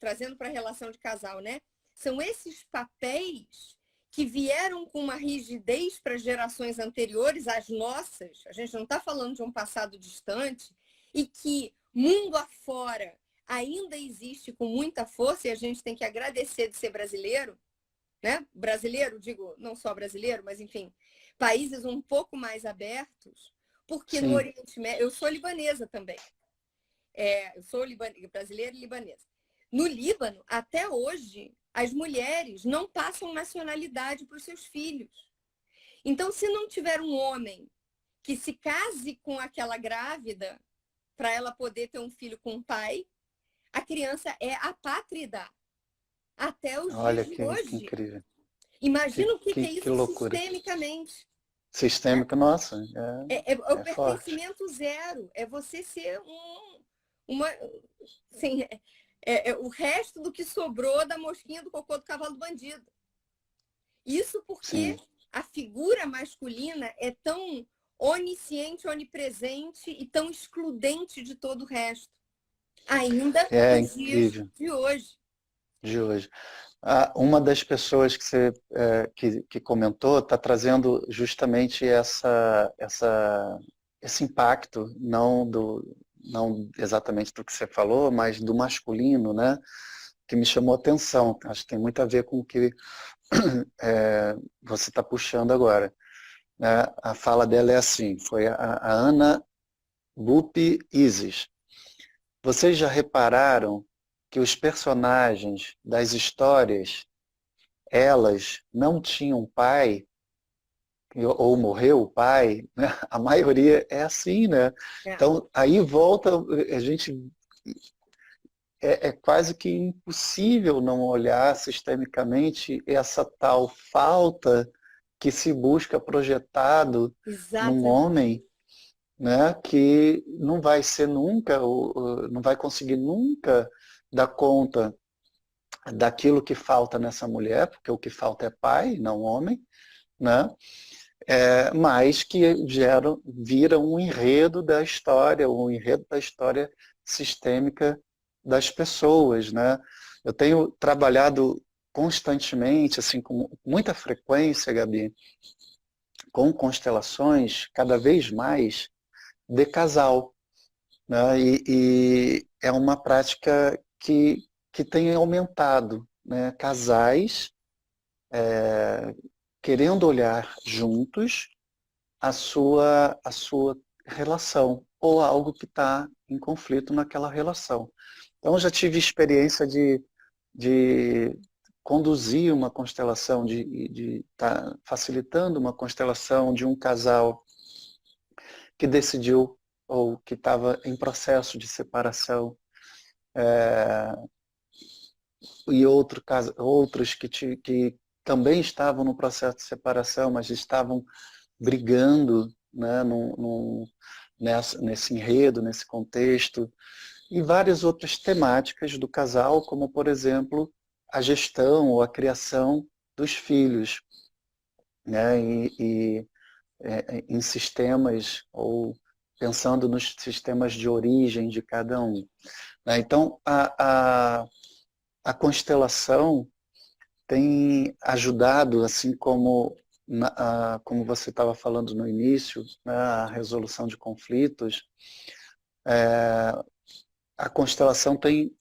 trazendo para a relação de casal, né? São esses papéis que vieram com uma rigidez para as gerações anteriores, as nossas, a gente não está falando de um passado distante, e que mundo afora ainda existe com muita força, e a gente tem que agradecer de ser brasileiro, né? Brasileiro, digo, não só brasileiro, mas enfim, países um pouco mais abertos, porque no Oriente Médio, eu sou libanesa também, eu sou brasileira e libanesa. No Líbano, até hoje, as mulheres não passam nacionalidade para os seus filhos. Então, se não tiver um homem que se case com aquela grávida para ela poder ter um filho com o pai, a criança é apátrida até os dias de hoje. Que incrível. Imagina o que é isso loucura. Sistemicamente. Sistêmico, nossa. O pertencimento zero. É você ser assim, o resto do que sobrou da mosquinha do cocô do cavalo do bandido. Isso porque a figura masculina é tão onisciente, onipresente e tão excludente de todo o resto. Ainda nos dias de hoje. Uma das pessoas que você que comentou está trazendo justamente esse impacto, não exatamente do que você falou, mas do masculino, né? Que me chamou a atenção. Acho que tem muito a ver com o que você está puxando agora. né? A fala dela é assim, foi a Ana Bupi Isis. Vocês já repararam que os personagens das histórias, elas não tinham pai, ou morreu o pai, né? A maioria é assim, né? É. Então, aí volta, a gente é quase que impossível não olhar sistemicamente essa tal falta que se busca projetado num Exatamente. homem, né, que não vai ser nunca, não vai conseguir nunca dar conta daquilo que falta nessa mulher, porque o que falta é pai, não homem, né? Mas que vira um enredo da história, um enredo da história sistêmica das pessoas, né? Eu tenho trabalhado constantemente, assim, com muita frequência, Gabi, com constelações cada vez mais de casal, né? E é uma prática que tem aumentado, né? Casais querendo olhar juntos a sua relação ou algo que está em conflito naquela relação. Então, eu já tive experiência de conduzir uma constelação, de estar facilitando uma constelação de um casal que decidiu ou que estava em processo de separação, e outros que também estavam no processo de separação, mas estavam brigando, né, nesse enredo, nesse contexto, e várias outras temáticas do casal, como, por exemplo, a gestão ou a criação dos filhos, né, em sistemas, ou pensando nos sistemas de origem de cada um, né? Então, a constelação tem ajudado, assim como, como você estava falando no início, né, a resolução de conflitos. A constelação tem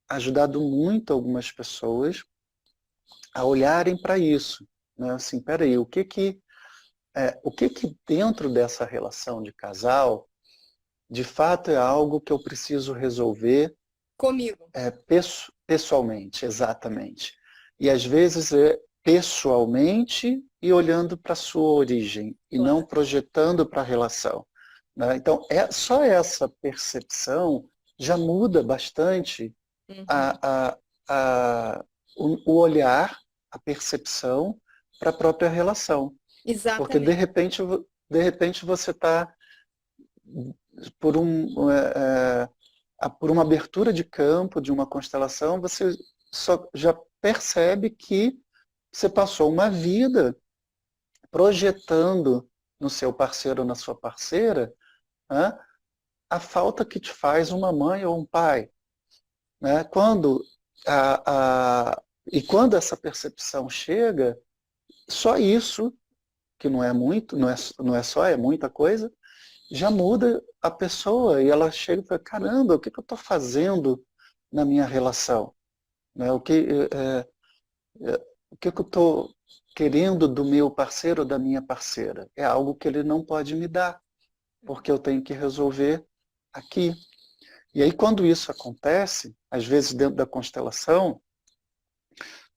ajudado muito algumas pessoas a olharem para isso, né? Assim, peraí, o que que dentro dessa relação de casal, de fato é algo que eu preciso resolver Comigo. pessoalmente, exatamente. E às vezes é pessoalmente e olhando para a sua origem, e não Claro. projetando para a relação, né? Então, só essa percepção já muda bastante Uhum. a, a, o olhar, a percepção para a própria relação. Porque Exatamente. de repente você está por por uma abertura de campo de uma constelação, você só já percebe que você passou uma vida projetando no seu parceiro ou na sua parceira, né, a falta que te faz uma mãe ou um pai, né? E quando essa percepção chega, só isso, que não é muito, não é só, é muita coisa, já muda a pessoa, e ela chega e fala, caramba, o que eu estou fazendo na minha relação? Né? O que eu estou querendo do meu parceiro ou da minha parceira? É algo que ele não pode me dar, porque eu tenho que resolver aqui. E aí, quando isso acontece, às vezes dentro da constelação,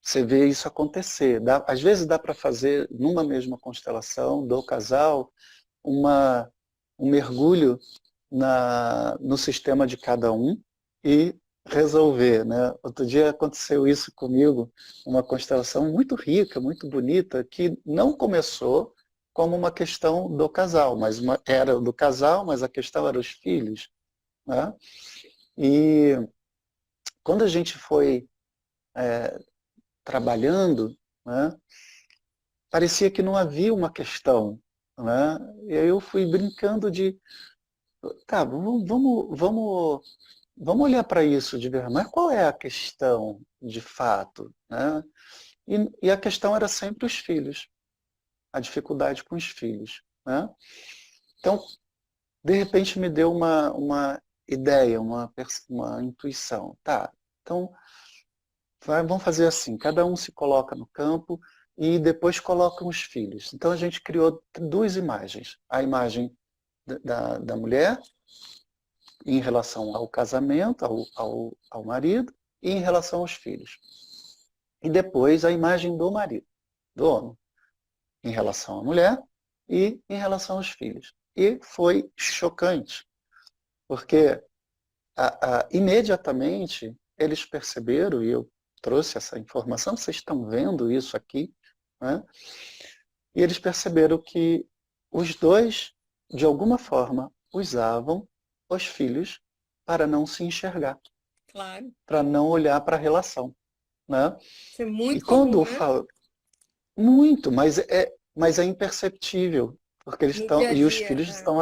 você vê isso acontecer. Às vezes dá para fazer, numa mesma constelação do casal, um mergulho no sistema de cada um e resolver, né? Outro dia aconteceu isso comigo, uma constelação muito rica, muito bonita, que não começou como uma questão do casal, mas era do casal, mas a questão era os filhos, né? E quando a gente foi trabalhando, né, parecia que não havia uma questão, né? E aí eu fui brincando tá, vamos olhar para isso de verdade, mas qual é a questão de fato, né? E a questão era sempre os filhos, a dificuldade com os filhos, né? Então, de repente me deu uma ideia, uma intuição. Tá, então vamos fazer assim, cada um se coloca no campo e depois colocam os filhos. Então a gente criou duas imagens. A imagem da mulher em relação ao casamento, ao marido, e em relação aos filhos. E depois a imagem do marido, do homem, em relação à mulher e em relação aos filhos. E foi chocante, porque imediatamente eles perceberam, e eu trouxe essa informação, vocês estão vendo isso aqui, né? E eles perceberam que os dois, de alguma forma, usavam os filhos para não se enxergar, Claro. para não olhar para a relação, né? Isso é muito E quando comum, eu falo muito, mas é imperceptível, porque eles no dia estão a e os dia. filhos estão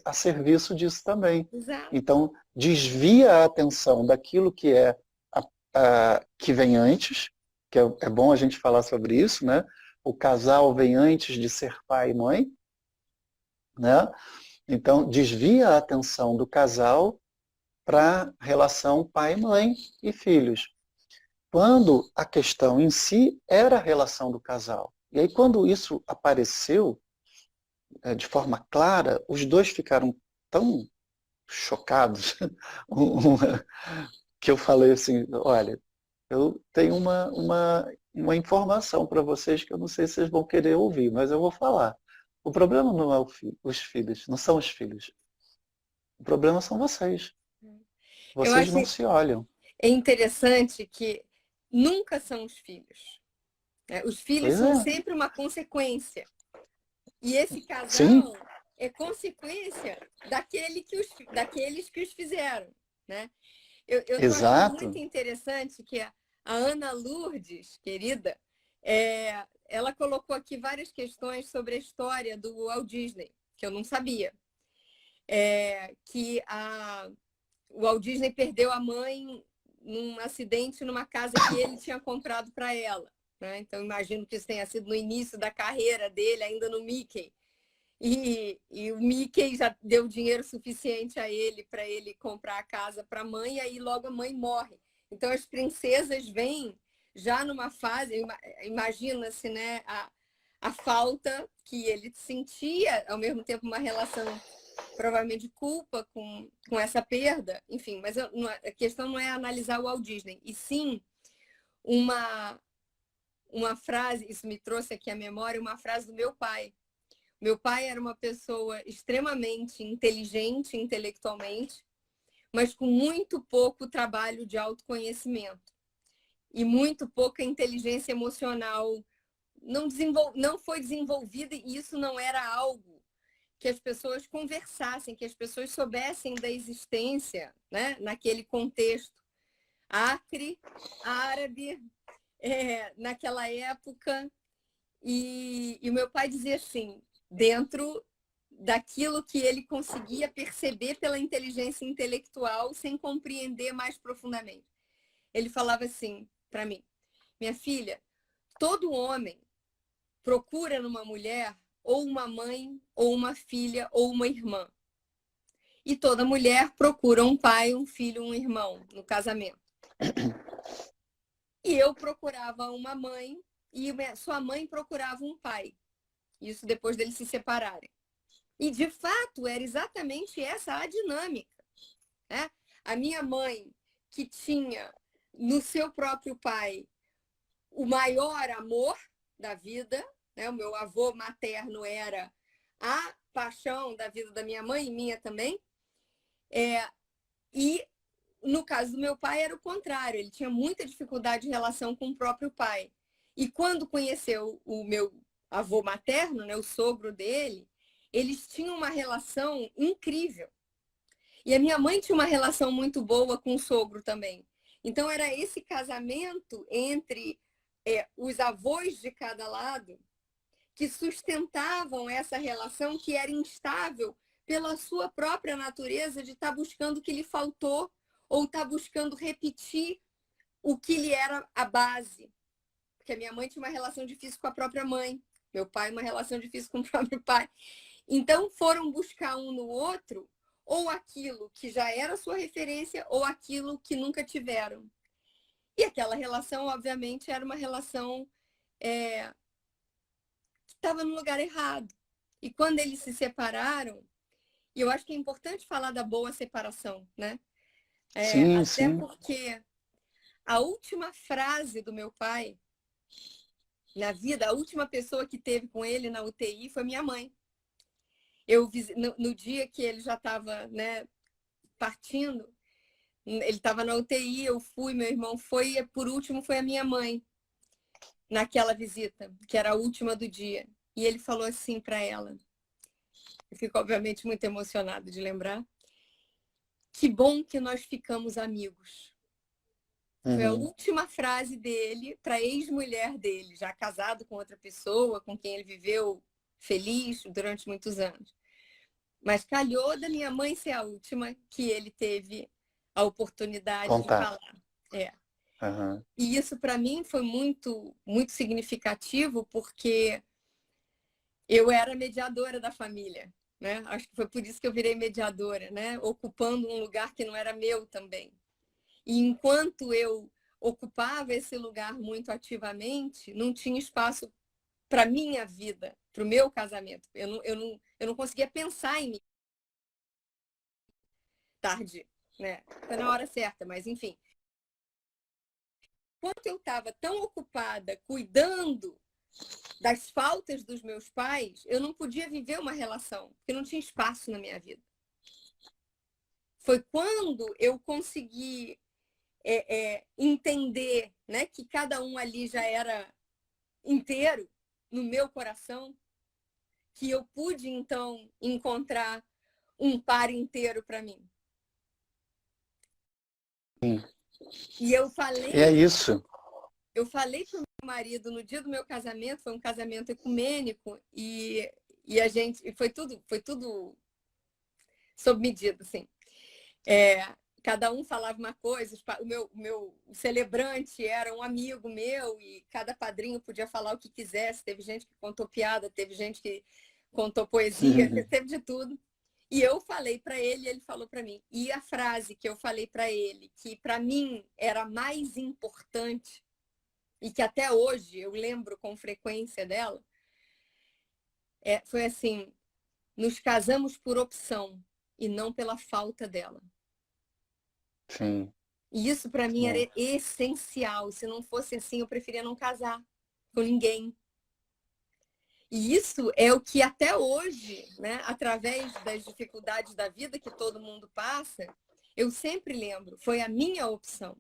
a serviço disso também. Exato. Então desvia a atenção daquilo que é que vem antes, que é bom a gente falar sobre isso, né? O casal vem antes de ser pai e mãe, né? Então desvia a atenção do casal para a relação pai, mãe e filhos. Quando a questão em si era a relação do casal. E aí quando isso apareceu de forma clara, os dois ficaram tão chocados que eu falei assim, olha, eu tenho uma informação para vocês que eu não sei se vocês vão querer ouvir, mas eu vou falar. O problema não é os filhos, não são os filhos. O problema são vocês. Eu Vocês acho não se olham. é interessante que nunca são os filhos, né? Os filhos Pois são é. sempre uma consequência. E esse Sim, casal é consequência daqueles que os fizeram, né? Eu estou achando muito exato. interessante que a Ana Lourdes, querida, ela colocou aqui várias questões sobre a história do Walt Disney, que eu não sabia. O Walt Disney perdeu a mãe num acidente numa casa que ele tinha comprado para ela, né? Então, imagino que isso tenha sido no início da carreira dele, ainda no Mickey. E o Mickey já deu dinheiro suficiente a ele para ele comprar a casa para a mãe, e aí logo a mãe morre. Então as princesas vêm já numa fase, imagina-se, né, a falta que ele sentia, ao mesmo tempo uma relação provavelmente de culpa com essa perda, enfim, mas a questão não é analisar o Walt Disney, e sim uma frase, isso me trouxe aqui à memória, uma frase do meu pai. Meu pai era uma pessoa extremamente inteligente intelectualmente, mas com muito pouco trabalho de autoconhecimento e muito pouca inteligência emocional. Não foi desenvolvida, e isso não era algo que as pessoas conversassem, que as pessoas soubessem da existência, né? Naquele contexto acre, árabe, naquela época. E o meu pai dizia assim, dentro daquilo que ele conseguia perceber pela inteligência intelectual sem compreender mais profundamente. Ele falava assim para mim: minha filha, todo homem procura numa mulher ou uma mãe, ou uma filha, ou uma irmã. E toda mulher procura um pai, um filho, um irmão no casamento. E eu procurava uma mãe e sua mãe procurava um pai. Isso depois deles se separarem. E, de fato, era exatamente essa a dinâmica, né? A minha mãe, que tinha no seu próprio pai o maior amor da vida, né? O meu avô materno era a paixão da vida da minha mãe e minha também. E, no caso do meu pai, era o contrário. Ele tinha muita dificuldade de relação com o próprio pai. E quando conheceu o meu avô materno, né, o sogro dele, eles tinham uma relação incrível. E a minha mãe tinha uma relação muito boa com o sogro também. Então, era esse casamento entre os avós de cada lado que sustentavam essa relação que era instável pela sua própria natureza de estar buscando o que lhe faltou ou estar buscando repetir o que lhe era a base. Porque a minha mãe tinha uma relação difícil com a própria mãe, meu pai uma relação difícil com o próprio pai. Então foram buscar um no outro ou aquilo que já era sua referência ou aquilo que nunca tiveram. E aquela relação, obviamente, era uma relação que estava no lugar errado. E quando eles se separaram, e eu acho que é importante falar da boa separação, né? Sim, Até sim. porque a última frase do meu pai na vida, a última pessoa que teve com ele na UTI foi minha mãe. No dia que ele já estava, né, partindo, ele estava na UTI, eu fui, meu irmão foi, e por último foi a minha mãe, naquela visita, que era a última do dia. E ele falou assim para ela, eu fico obviamente muito emocionado de lembrar, que bom que nós ficamos amigos. Foi a Uhum. última frase dele para a ex-mulher dele, já casado com outra pessoa, com quem ele viveu feliz durante muitos anos. Mas calhou da minha mãe ser a última que ele teve a oportunidade de Contato. falar. É. Uhum. E isso para mim foi muito, muito significativo, porque eu era mediadora da família, né? Acho que foi por isso que eu virei mediadora, né? Ocupando um lugar que não era meu também. E enquanto eu ocupava esse lugar muito ativamente, não tinha espaço para minha vida, para o meu casamento. Eu não conseguia pensar em mim tarde, né? Foi na hora certa, mas enfim. Enquanto eu estava tão ocupada cuidando das faltas dos meus pais, eu não podia viver uma relação, porque não tinha espaço na minha vida. Foi quando eu consegui entender, né, que cada um ali já era inteiro no meu coração, que eu pude então encontrar um par inteiro para mim. Sim. E E é isso. eu falei para o meu marido no dia do meu casamento, foi um casamento ecumênico e a gente foi tudo sob medida, assim. Cada um falava uma coisa, o celebrante era um amigo meu e cada padrinho podia falar o que quisesse. Teve gente que contou piada, teve gente que contou poesia, teve de tudo. E eu falei para ele, ele falou para mim. E a frase que eu falei para ele, que para mim era mais importante e que até hoje eu lembro com frequência dela, foi assim: nos casamos por opção e não pela falta dela. Sim. E isso para mim era essencial. Se não fosse assim, eu preferia não casar com ninguém. E isso é o que até hoje, né, através das dificuldades da vida que todo mundo passa, eu sempre lembro, foi a minha opção.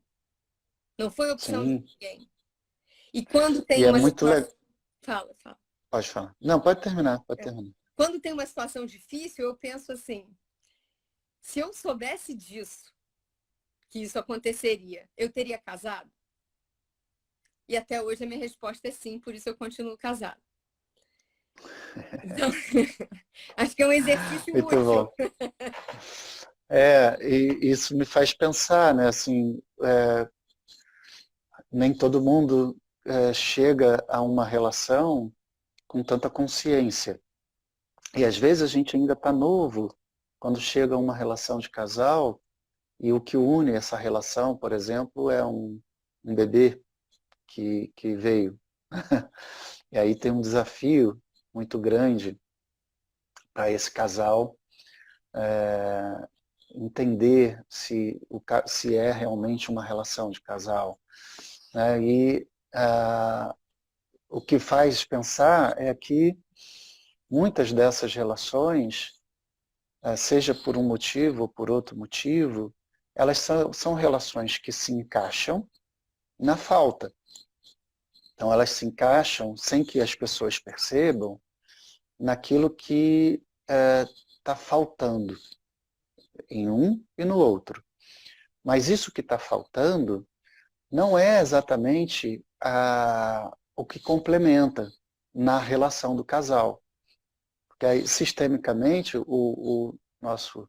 Não foi a opção de Sim. ninguém. E quando E tem é uma muito legal. situação... Fala. Pode falar. Não, pode terminar, pode terminar. Quando tem uma situação difícil, eu penso assim, se eu soubesse disso, que isso aconteceria, eu teria casado? E até hoje a minha resposta é sim, por isso eu continuo casado. Então, acho que é um exercício Muito útil. bom. E isso me faz pensar, né? Assim, nem todo mundo chega a uma relação com tanta consciência. E às vezes a gente ainda está novo quando chega a uma relação de casal e o que une essa relação, por exemplo, é um bebê que veio. E aí tem um desafio muito grande para esse casal entender se é realmente uma relação de casal. Né? E o que faz pensar é que muitas dessas relações, seja por um motivo ou por outro motivo, elas são relações que se encaixam na falta. Então elas se encaixam sem que as pessoas percebam naquilo que está faltando em um e no outro. Mas isso que está faltando não é exatamente o que complementa na relação do casal. Porque aí, sistemicamente, o nosso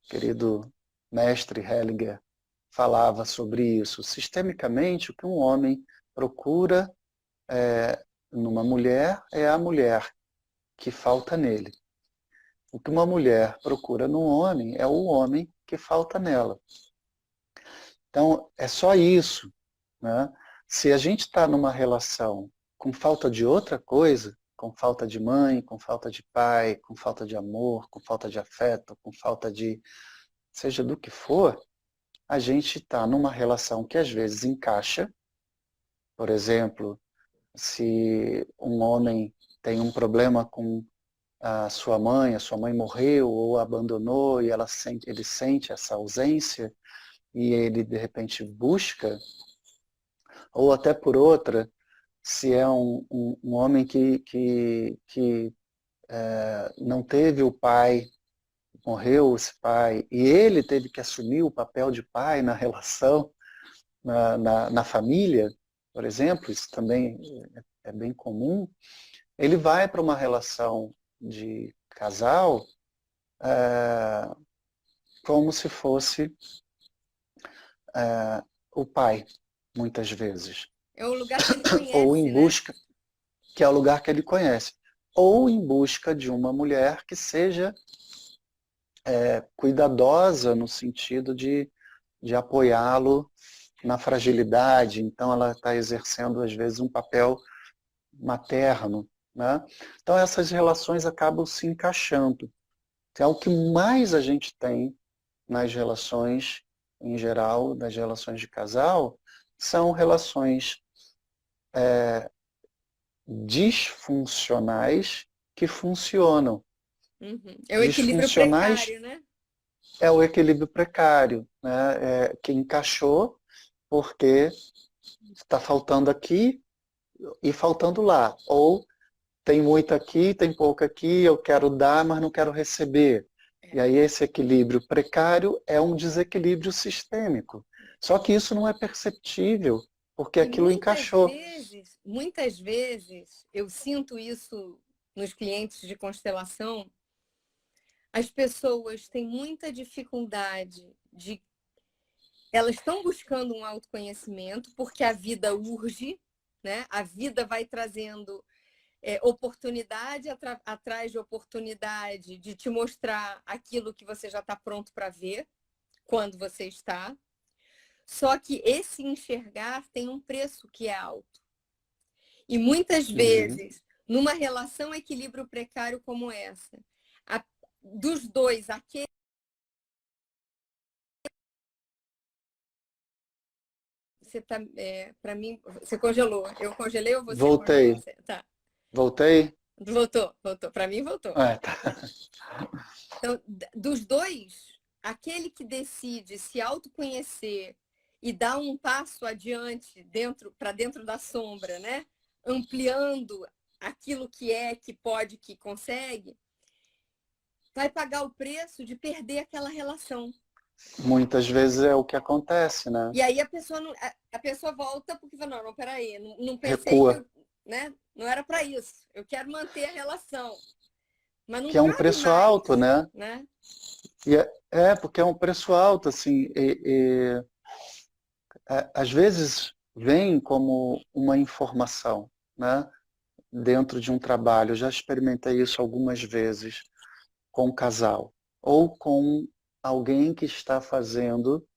querido mestre Hellinger falava sobre isso. Sistemicamente, o que um homem procura numa mulher é a mulher que falta nele. O que uma mulher procura num homem é o homem que falta nela. Então, é só isso. né? Se a gente está numa relação com falta de outra coisa, com falta de mãe, com falta de pai, com falta de amor, com falta de afeto, com falta de seja do que for, a gente está numa relação que às vezes encaixa. Por exemplo, se um homem tem um problema com a sua mãe morreu ou abandonou e ele sente essa ausência e ele de repente busca, ou até por outra, se é um homem que não teve o pai, morreu esse pai, e ele teve que assumir o papel de pai na relação, na família, por exemplo, isso também é bem comum, ele vai para uma relação de casal como se fosse o pai, muitas vezes. É o lugar que ele conhece, ou em né? busca, que é o lugar que ele conhece. Ou em busca de uma mulher que seja cuidadosa no sentido de apoiá-lo na fragilidade. Então ela está exercendo, às vezes, um papel materno, né? Então essas relações acabam se encaixando. É o que mais a gente tem nas relações, em geral, nas relações de casal, são relações disfuncionais que funcionam. Uhum. É o equilíbrio Disfuncionais precário, né? é o equilíbrio precário, né? Que encaixou porque está faltando aqui e faltando lá. Ou tem muito aqui, tem pouco aqui, eu quero dar, mas não quero receber. E aí esse equilíbrio precário é um desequilíbrio sistêmico. Só que isso não é perceptível, porque E aquilo encaixou. muitas vezes, eu sinto isso nos clientes de constelação, as pessoas têm muita dificuldade de... Elas estão buscando um autoconhecimento porque a vida urge, né? A vida vai trazendo oportunidade atrás de oportunidade de te mostrar aquilo que você já está pronto para ver quando você está. Só que esse enxergar tem um preço que é alto. E muitas vezes, numa relação equilíbrio precário como essa, dos dois, aquele... Você tá, para mim, você congelou. Eu congelei ou você congelou? Voltei. Tá. Voltei? Voltou. Para mim, voltou. Tá. Então, dos dois, aquele que decide se autoconhecer e dar um passo adiante para dentro da sombra, né? Ampliando aquilo que é, que pode, que consegue, vai pagar o preço de perder aquela relação. Muitas vezes é o que acontece, né? E aí a pessoa volta porque fala, não, peraí, não pensei Recua. né? Não era para isso. Eu quero manter a relação. Mas não Que é um cabe preço mais, alto, né? né? E porque é um preço alto, assim. Às vezes vem como uma informação, né? Dentro de um trabalho. Eu já experimentei isso algumas vezes com um casal. Ou com alguém que está fazendo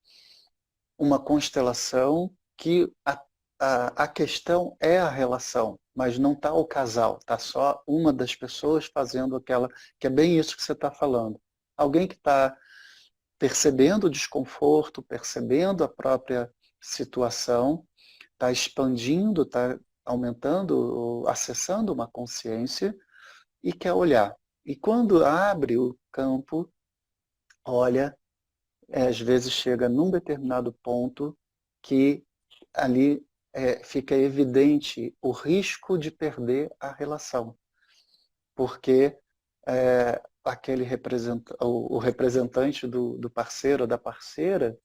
uma constelação que a questão é a relação, mas não está o casal, está só uma das pessoas fazendo aquela, que é bem isso que você está falando. Alguém que está percebendo o desconforto, percebendo a própria situação, está expandindo, está aumentando, acessando uma consciência e quer olhar. E quando abre o campo, olha, às vezes chega num determinado ponto que ali fica evidente o risco de perder a relação, porque o representante do parceiro ou da parceira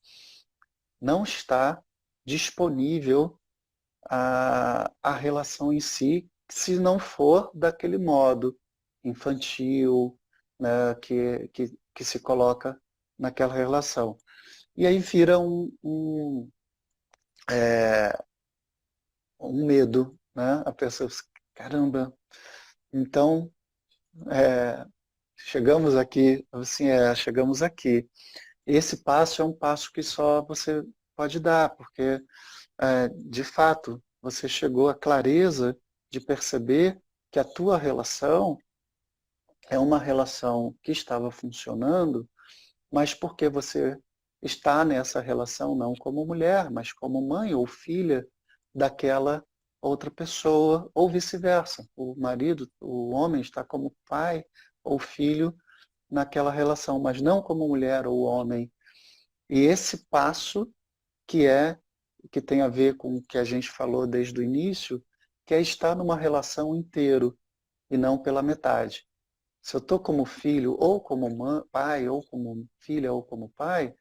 não está disponível à relação em si, se não for daquele modo infantil, né, que se coloca naquela relação. E aí vira um medo, né? A pessoa, caramba, então chegamos aqui, assim, chegamos aqui. Esse passo é um passo que só você pode dar, porque de fato, você chegou à clareza de perceber que a tua relação é uma relação que estava funcionando, mas porque você está nessa relação não como mulher, mas como mãe ou filha daquela outra pessoa, ou vice-versa. O marido, o homem está como pai ou filho naquela relação, mas não como mulher ou homem. E esse passo que tem a ver com o que a gente falou desde o início, que é estar numa relação inteiro e não pela metade. Se eu estou como filho, ou como pai, ou como filha, ou como pai,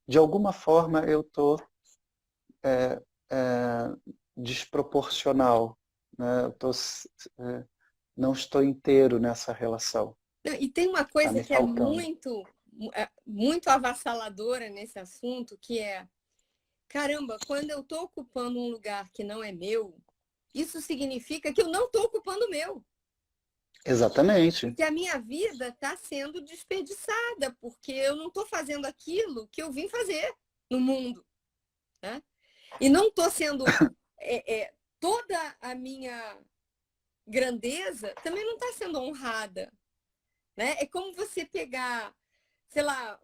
de alguma forma eu estou desproporcional, né? Não estou inteiro nessa relação. Não, e tem uma Está coisa me que é faltando. muito avassaladora nesse assunto, que é, caramba, quando eu estou ocupando um lugar que não é meu, isso significa que eu não estou ocupando o meu. E Exatamente. que a minha vida está sendo desperdiçada, porque eu não estou fazendo aquilo que eu vim fazer no mundo. Né? E não estou sendo... toda a minha grandeza também não está sendo honrada. Né? É como você pegar, sei lá,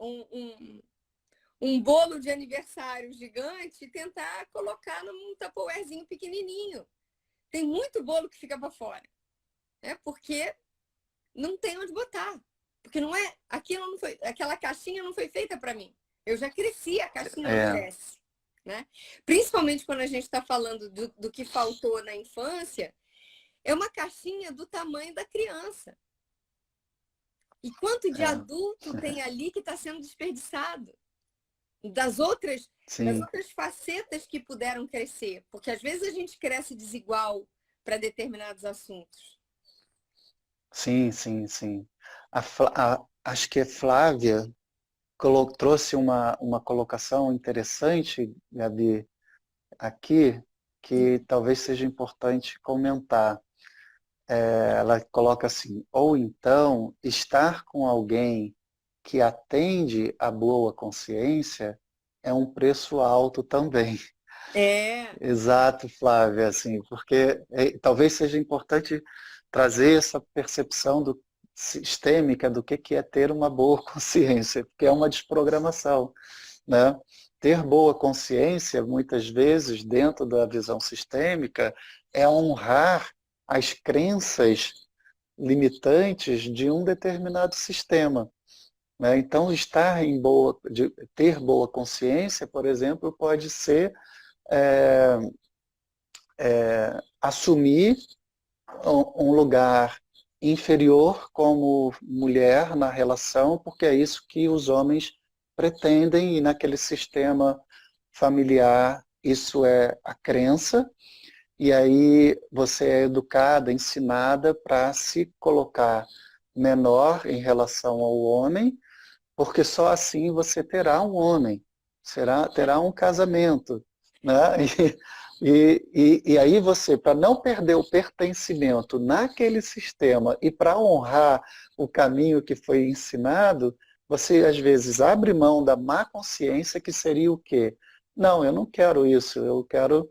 um bolo de aniversário gigante e tentar colocar num tupperwarezinho pequenininho. Tem muito bolo que fica para fora. Né? Porque não tem onde botar. Porque não é, aquela caixinha não foi feita para mim. Eu já cresci, a caixinha não cresce. Né? Principalmente quando a gente está falando do que faltou na infância, é uma caixinha do tamanho da criança. E quanto de adulto tem ali que está sendo desperdiçado? Das outras facetas que puderam crescer. Porque às vezes a gente cresce desigual para determinados assuntos. Sim, sim, sim. Acho que a Flávia trouxe uma colocação interessante, Gabi, aqui, que talvez seja importante comentar. Ela coloca assim, ou então estar com alguém que atende à boa consciência é um preço alto também. Exato, Flávia, assim, porque talvez seja importante trazer essa percepção sistêmica do que é ter uma boa consciência, porque é uma desprogramação, né? Ter boa consciência, muitas vezes, dentro da visão sistêmica, é honrar as crenças limitantes de um determinado sistema. Né? Então, ter boa consciência, por exemplo, pode ser assumir um lugar inferior como mulher na relação, porque é isso que os homens pretendem, e naquele sistema familiar isso é a crença, e aí você é educada, ensinada para se colocar menor em relação ao homem, porque só assim você terá um homem, terá um casamento. Né? E aí você, para não perder o pertencimento naquele sistema e para honrar o caminho que foi ensinado, você às vezes abre mão da má consciência, que seria o quê? Não, eu não quero isso, eu quero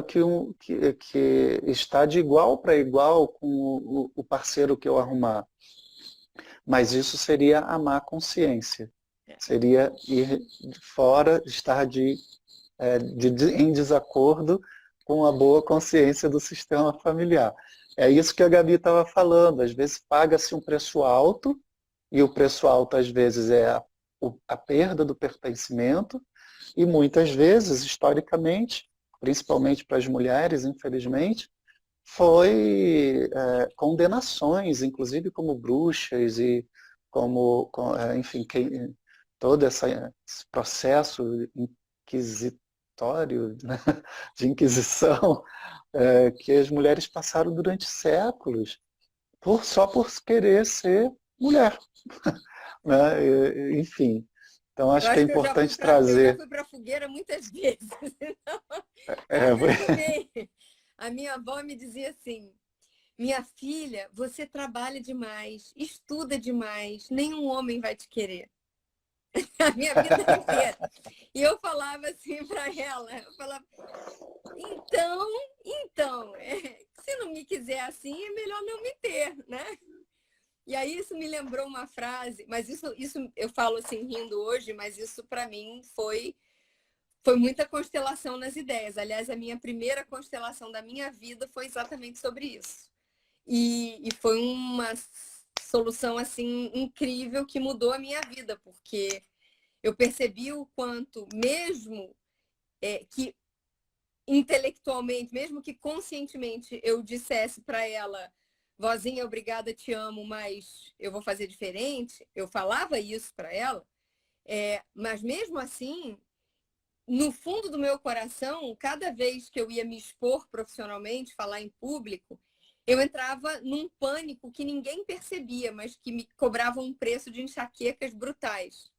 que está de igual para igual com o parceiro que eu arrumar. Mas isso seria a má consciência. Seria ir fora, estar em desacordo com a boa consciência do sistema familiar. É isso que a Gabi estava falando. Às vezes paga-se um preço alto, e o preço alto às vezes é a perda do pertencimento, e muitas vezes, historicamente, principalmente para as mulheres, infelizmente, foi condenações, inclusive como bruxas e enfim, todo esse processo inquisitório, né, de inquisição, que as mulheres passaram durante séculos, só por querer ser mulher. Né? Enfim, então Eu acho que é acho que eu já importante fui trazer. para a fogueira muitas vezes. É, Eu acostumei. A minha avó me dizia assim, minha filha, você trabalha demais, estuda demais, nenhum homem vai te querer. a minha vida inteira. E eu falava assim para ela, eu falava, então, se não me quiser assim, é melhor não me ter, né? E aí isso me lembrou uma frase, mas isso eu falo assim rindo hoje, mas isso para mim foi muita constelação nas ideias. Aliás, a minha primeira constelação da minha vida foi exatamente sobre isso. E foi uma solução assim incrível que mudou a minha vida, porque eu percebi o quanto, mesmo que intelectualmente, mesmo que conscientemente eu dissesse para ela, vozinha, obrigada, te amo, mas eu vou fazer diferente, eu falava isso para ela, mas mesmo assim, no fundo do meu coração, cada vez que eu ia me expor profissionalmente, falar em público, eu entrava num pânico que ninguém percebia, mas que me cobrava um preço de enxaquecas brutais.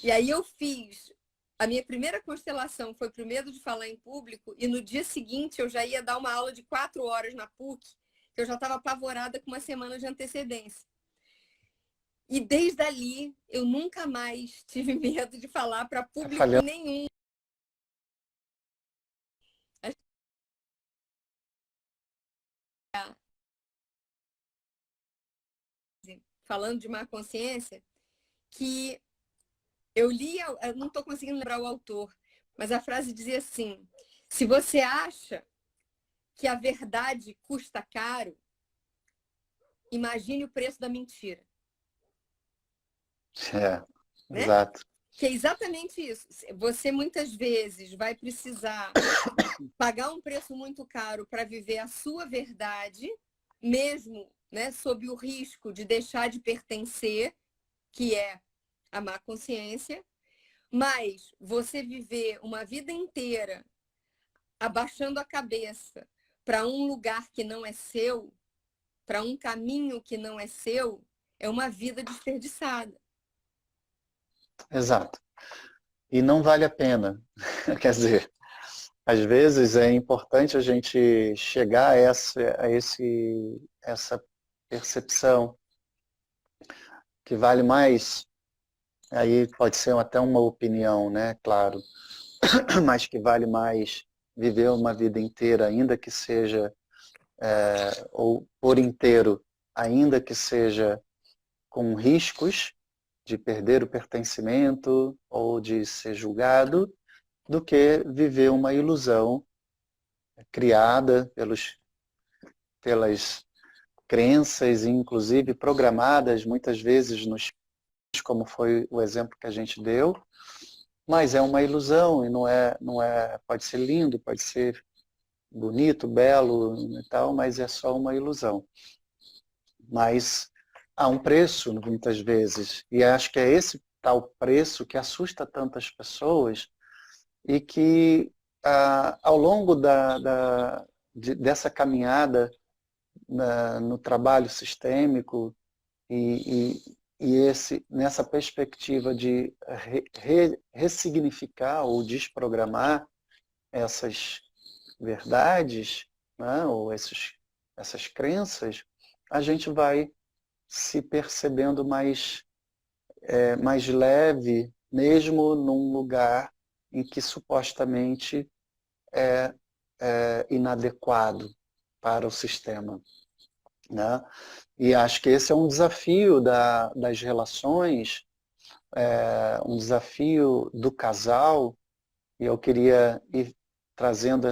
E aí eu fiz. A minha primeira constelação foi pro medo de falar em público, e no dia seguinte eu já ia dar uma aula de 4 horas na PUC, que eu já estava apavorada com uma semana de antecedência. E desde ali eu nunca mais tive medo de falar para público nenhum. Falando de má consciência, que eu não estou conseguindo lembrar o autor, mas a frase dizia assim: se você acha que a verdade custa caro, imagine o preço da mentira. Né? Exato. Que é exatamente isso. Você muitas vezes vai precisar pagar um preço muito caro para viver a sua verdade, mesmo, né, sob o risco de deixar de pertencer, que é a má consciência, mas você viver uma vida inteira abaixando a cabeça para um lugar que não é seu, para um caminho que não é seu, é uma vida desperdiçada. Exato. E não vale a pena. Quer dizer, às vezes é importante a gente chegar a essa percepção que vale mais, aí pode ser até uma opinião, né, claro, mas que vale mais viver uma vida inteira, ainda que seja, ou por inteiro, ainda que seja com riscos de perder o pertencimento ou de ser julgado, do que viver uma ilusão criada pelas crenças, inclusive programadas muitas vezes nos, como foi o exemplo que a gente deu, mas é uma ilusão e pode ser lindo, pode ser bonito, belo e tal, mas é só uma ilusão. Mas há um preço muitas vezes, e acho que é esse tal preço que assusta tantas pessoas e que ao longo dessa caminhada no trabalho sistêmico nessa perspectiva de ressignificar ou desprogramar essas verdades, né, ou essas crenças, a gente vai se percebendo mais leve, mesmo num lugar em que supostamente é inadequado para o sistema. Né? E acho que esse é um desafio das relações, um desafio do casal, e eu queria ir trazendo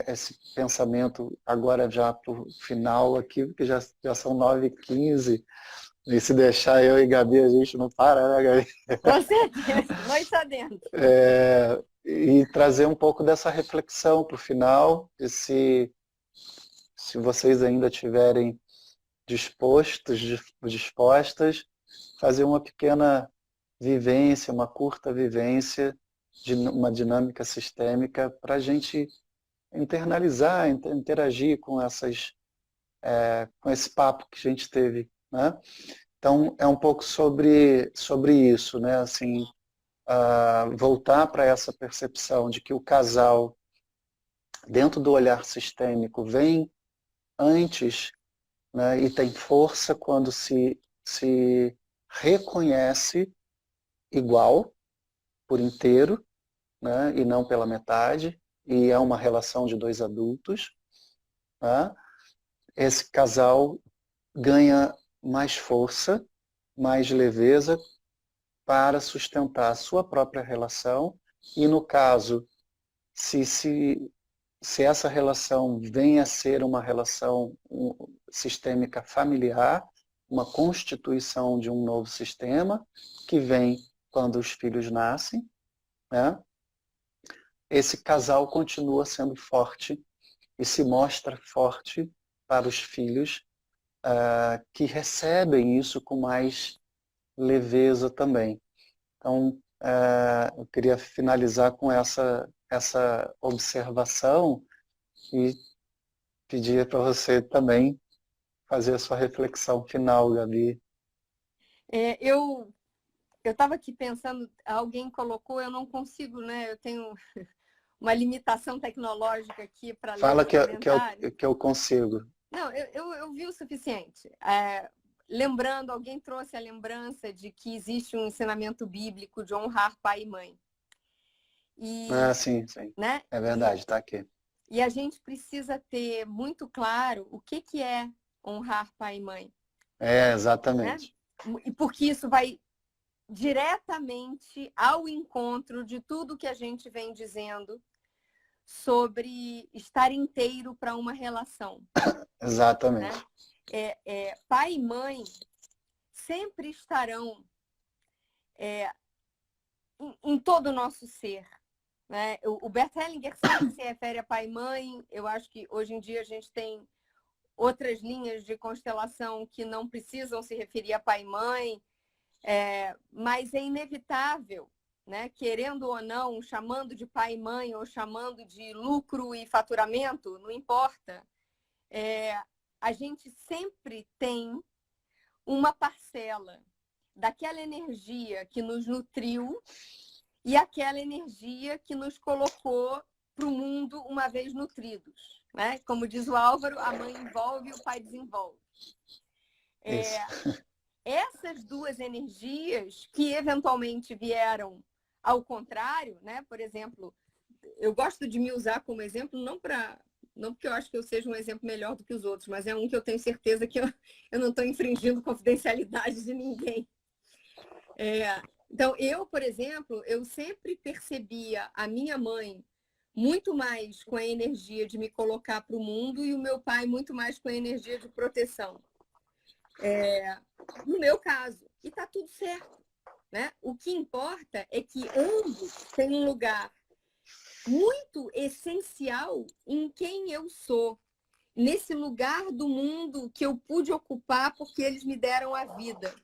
esse pensamento agora já para o final aqui, porque já são 9h15, e se deixar eu e Gabi, a gente não para, né, Gabi? Com certeza, nós está dentro. E trazer um pouco dessa reflexão para o final, de se vocês ainda tiverem dispostas, fazer uma pequena vivência, uma curta vivência de uma dinâmica sistêmica para a gente internalizar, interagir com com esse papo que a gente teve, né? Então é um pouco sobre isso, né? Assim, voltar para essa percepção de que o casal, dentro do olhar sistêmico, vem antes, né, e tem força quando se reconhece igual, por inteiro, né? E não pela metade, e é uma relação de dois adultos, tá? Esse casal ganha mais força, mais leveza para sustentar a sua própria relação e, no caso, se essa relação vem a ser uma relação sistêmica familiar, uma constituição de um novo sistema, que vem quando os filhos nascem, né? Esse casal continua sendo forte e se mostra forte para os filhos que recebem isso com mais leveza também. Então, eu queria finalizar com essa observação e pedir para você também fazer a sua reflexão final, Gabi. Eu estava aqui pensando, alguém colocou, eu não consigo, né? Eu tenho uma limitação tecnológica aqui para ler Fala os comentários. que eu consigo. Não, eu vi o suficiente. Lembrando, alguém trouxe a lembrança de que existe um ensinamento bíblico de honrar pai e mãe. Sim. Né? É verdade, está aqui. E a gente precisa ter muito claro o que é honrar pai e mãe. Exatamente. Né? E porque isso vai diretamente ao encontro de tudo que a gente vem dizendo sobre estar inteiro para uma relação. Exatamente. Né? Pai e mãe sempre estarão em todo o nosso ser. Né? O Bert Hellinger sempre se refere a pai e mãe. Eu acho que hoje em dia a gente tem outras linhas de constelação que não precisam se referir a pai e mãe, mas é inevitável, né? Querendo ou não, chamando de pai e mãe ou chamando de lucro e faturamento, não importa. A gente sempre tem uma parcela daquela energia que nos nutriu e aquela energia que nos colocou para o mundo uma vez nutridos. Né? Como diz o Álvaro, a mãe envolve e o pai desenvolve. Essas duas energias que eventualmente vieram ao contrário, né? Por exemplo, eu gosto de me usar como exemplo, não porque eu acho que eu seja um exemplo melhor do que os outros, mas é um que eu tenho certeza que eu não estou infringindo confidencialidade de ninguém. Então, por exemplo, eu sempre percebia a minha mãe muito mais com a energia de me colocar para o mundo e o meu pai muito mais com a energia de proteção. No meu caso. E está tudo certo. Né? O que importa é que ambos têm um lugar muito essencial em quem eu sou, nesse lugar do mundo que eu pude ocupar porque eles me deram a vida.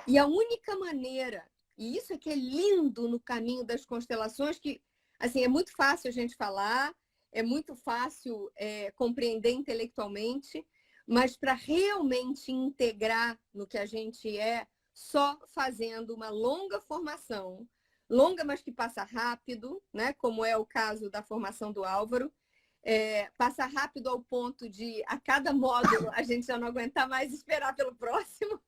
E a única maneira, e isso é que é lindo no caminho das constelações, que assim, é muito fácil a gente falar, é muito fácil compreender intelectualmente, mas para realmente integrar no que a gente é, só fazendo uma longa formação, longa, mas que passa rápido, né? Como é o caso da formação do Álvaro, passa rápido ao ponto de, a cada módulo, a gente já não aguentar mais esperar pelo próximo.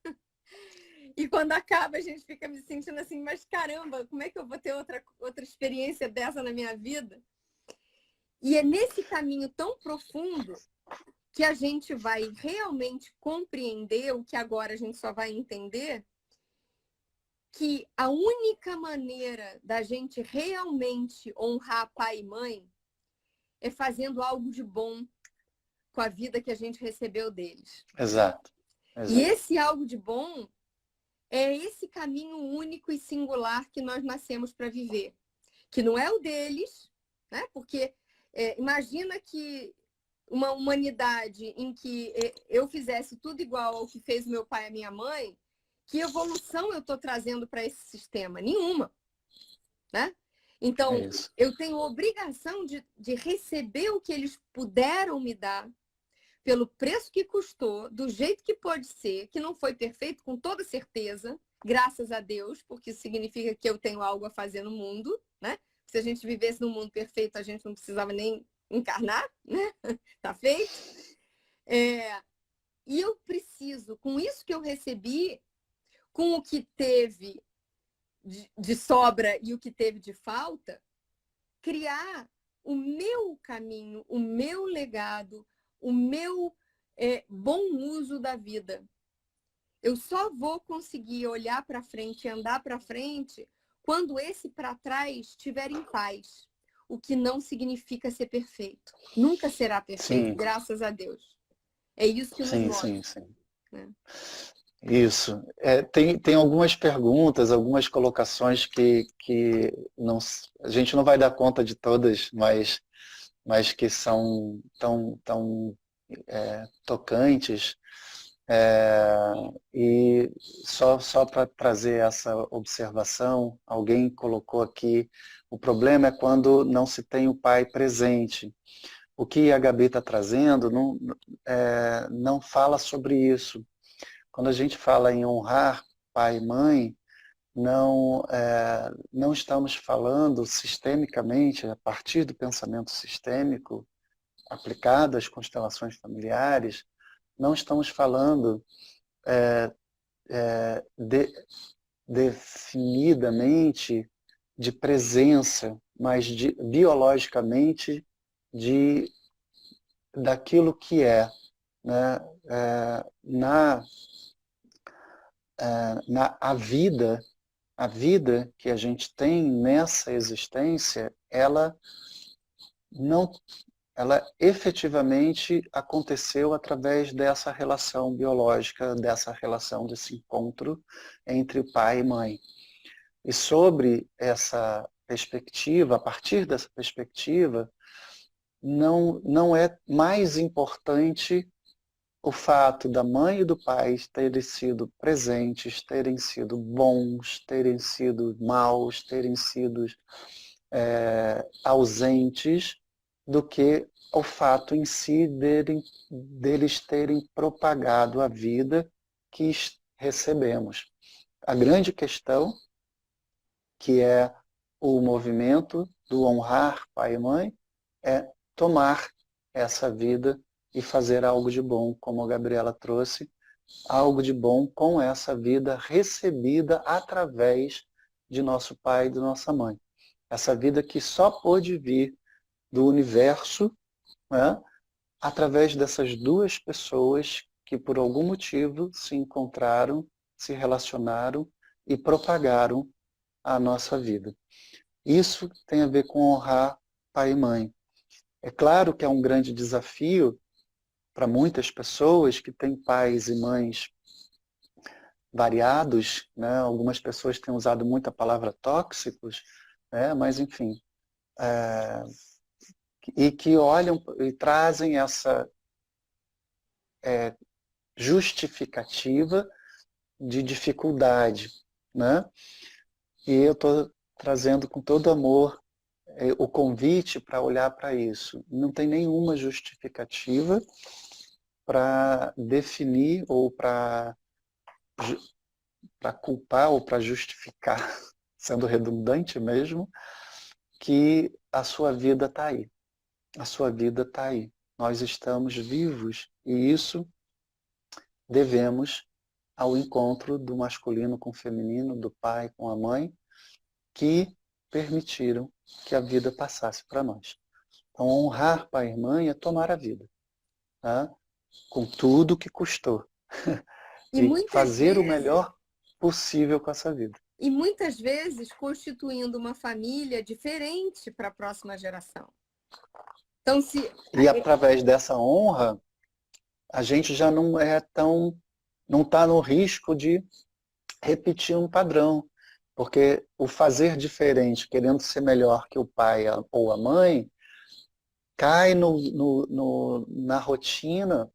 E quando acaba, a gente fica me sentindo assim, mas caramba, como é que eu vou ter outra experiência dessa na minha vida? E é nesse caminho tão profundo que a gente vai realmente compreender o que agora a gente só vai entender, que a única maneira da gente realmente honrar pai e mãe é fazendo algo de bom com a vida que a gente recebeu deles. Exato. E esse algo de bom é esse caminho único e singular que nós nascemos para viver. Que não é o deles, né? Porque imagina que uma humanidade em que eu fizesse tudo igual ao que fez meu pai e a minha mãe, que evolução eu estou trazendo para esse sistema? Nenhuma. Né? Então, eu tenho obrigação de receber o que eles puderam me dar, pelo preço que custou, do jeito que pode ser, que não foi perfeito, com toda certeza, graças a Deus, porque isso significa que eu tenho algo a fazer no mundo, né? Se a gente vivesse num mundo perfeito, a gente não precisava nem encarnar, né? Tá feito? E eu preciso, com isso que eu recebi, com o que teve de sobra e o que teve de falta, criar o meu caminho, o meu legado, o meu bom uso da vida. Eu só vou conseguir olhar para frente e andar para frente quando esse para trás estiver em paz. O que não significa ser perfeito. Nunca será perfeito, Sim, graças a Deus. É isso que nos sim, move. sim, sim. Né? Isso. Tem algumas perguntas, algumas colocações que não, a gente não vai dar conta de todas, mas que são tão tocantes. E só para trazer essa observação, alguém colocou aqui, o problema é quando não se tem o pai presente. O que a Gabi está trazendo não fala sobre isso. Quando a gente fala em honrar pai e mãe, não estamos falando sistemicamente, a partir do pensamento sistêmico aplicado às constelações familiares, não estamos falando definidamente de presença, mas biologicamente daquilo que é, né? A vida que a gente tem nessa existência, não, ela efetivamente aconteceu através dessa relação biológica, dessa relação desse encontro entre pai e mãe. E sobre essa perspectiva, a partir dessa perspectiva, não é mais importante o fato da mãe e do pai terem sido presentes, terem sido bons, terem sido maus, terem sido ausentes, do que o fato em si deles terem propagado a vida que recebemos. A grande questão, que é o movimento do honrar pai e mãe, é tomar essa vida e fazer algo de bom, como a Gabriela trouxe, algo de bom com essa vida recebida através de nosso pai e de nossa mãe. Essa vida que só pôde vir do universo, né, através dessas duas pessoas que por algum motivo se encontraram, se relacionaram e propagaram a nossa vida. Isso tem a ver com honrar pai e mãe. É claro que é um grande desafio para muitas pessoas que têm pais e mães variados, né? Algumas pessoas têm usado muito a palavra tóxicos, né? Mas enfim, e que olham e trazem essa justificativa de dificuldade, né? E eu estou trazendo com todo amor o convite para olhar para isso. Não tem nenhuma justificativa para definir ou para culpar ou para justificar, sendo redundante mesmo, que a sua vida está aí. A sua vida está aí. Nós estamos vivos e isso devemos ao encontro do masculino com o feminino, do pai com a mãe, que permitiram que a vida passasse para nós. Então, honrar pai e mãe é tomar a vida, tá? Com tudo que custou. E E muitas fazer o vezes, melhor possível com essa vida. constituindo uma família diferente para a próxima geração. Então, se E através dessa honra, a gente já não está no risco de repetir um padrão. Porque o fazer diferente, querendo ser melhor que o pai ou a mãe, cai na rotina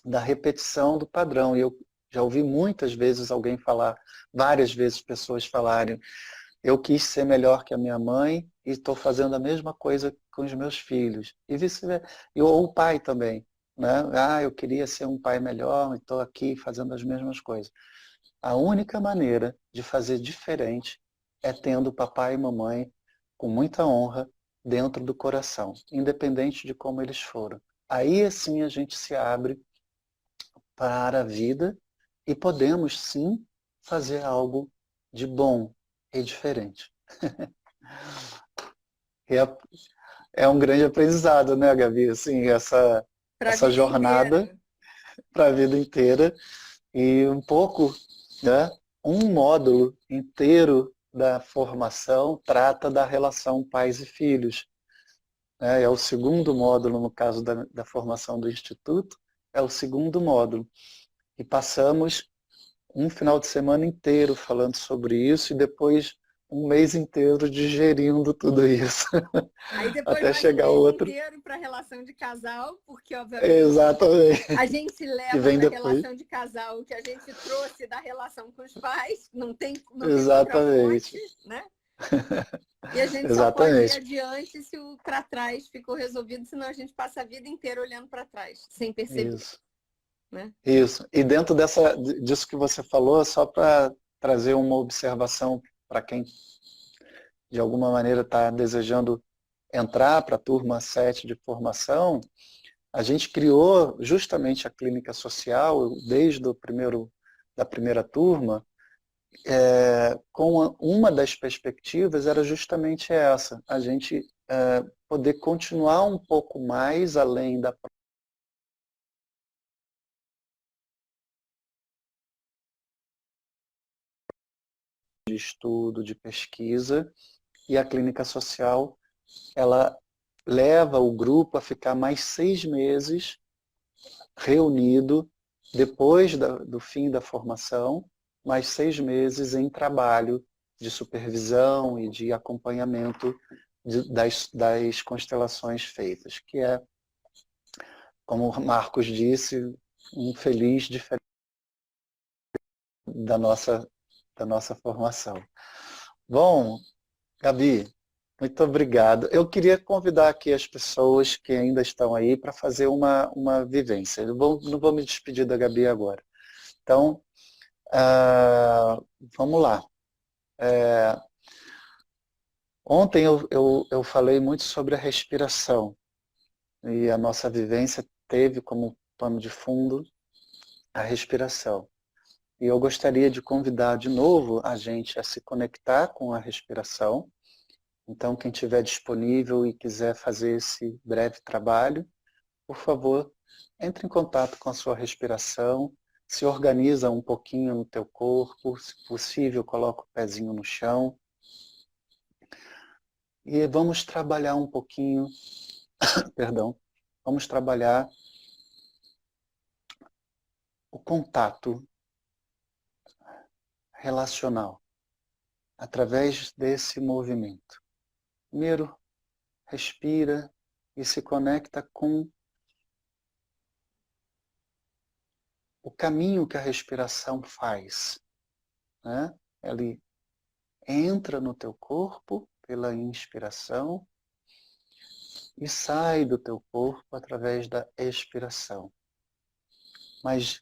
da repetição do padrão. E eu já ouvi muitas vezes alguém falar, várias vezes pessoas falarem, eu quis ser melhor que a minha mãe e estou fazendo a mesma coisa com os meus filhos. E vice-versa. Ou o pai também. Né? Ah, eu queria ser um pai melhor e estou aqui fazendo as mesmas coisas. A única maneira de fazer diferente é tendo papai e mamãe com muita honra dentro do coração, independente de como eles foram. Aí assim a gente se abre para a vida e podemos sim fazer algo de bom e diferente. E é um grande aprendizado, né, Gabi? Assim, Para a essa vida jornada inteira. para a vida inteira e um pouco, né, um módulo inteiro da formação trata da relação pais e filhos. Né? É o segundo módulo, no caso da formação do Instituto, é o segundo módulo. E passamos um final de semana inteiro falando sobre isso e depois um mês inteiro digerindo tudo isso, Aí depois até mais um chegar mês outro. inteiro para a relação de casal, porque obviamente Exatamente, a gente que leva vem para a depois. relação de casal o que a gente trouxe da relação com os pais, não tem outra fonte, Exatamente, né? E a gente só pode ir exatamente. adiante se o para trás ficou resolvido, senão a gente passa a vida inteira olhando para trás, sem perceber, Isso. né? Isso. E dentro disso que você falou, só para trazer uma observação para quem de alguma maneira está desejando entrar para a turma 7 de formação, a gente criou justamente a clínica social desde da primeira turma, com uma das perspectivas era justamente essa, a gente poder continuar um pouco mais além da de estudo, de pesquisa, e a clínica social, ela leva o grupo a ficar mais 6 meses reunido, depois do fim da formação, mais 6 meses em trabalho de supervisão e de acompanhamento das constelações feitas, que é, como o Marcos disse, um feliz diferente da nossa formação. Bom, Gabi, muito obrigado. Eu queria convidar aqui as pessoas que ainda estão aí para fazer uma vivência. Eu não vou me despedir da Gabi agora. Então, vamos lá. Ontem eu falei muito sobre a respiração e a nossa vivência teve como pano de fundo a respiração. E eu gostaria de convidar de novo a gente a se conectar com a respiração. Então, quem estiver disponível e quiser fazer esse breve trabalho, por favor, entre em contato com a sua respiração, se organiza um pouquinho no teu corpo, se possível, coloca o pezinho no chão. E vamos trabalhar um pouquinho, perdão, vamos trabalhar o contato relacional através desse movimento. Primeiro, respira e se conecta com o caminho que a respiração faz, né? Ele entra no teu corpo pela inspiração e sai do teu corpo através da expiração. Mas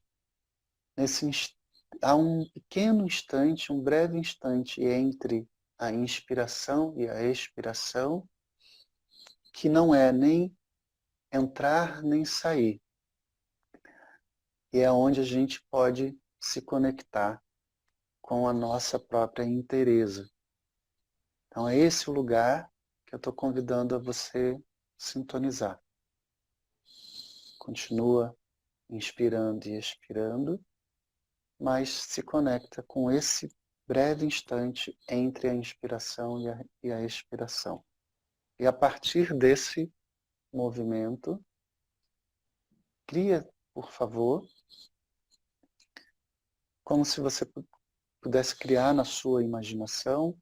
há um pequeno instante, um breve instante entre a inspiração e a expiração, que não é nem entrar nem sair. E é onde a gente pode se conectar com a nossa própria inteireza. Então é esse o lugar que eu estou convidando a você sintonizar. Continua inspirando e expirando, mas se conecta com esse breve instante entre a inspiração e a expiração. E a partir desse movimento, cria, por favor, como se você pudesse criar na sua imaginação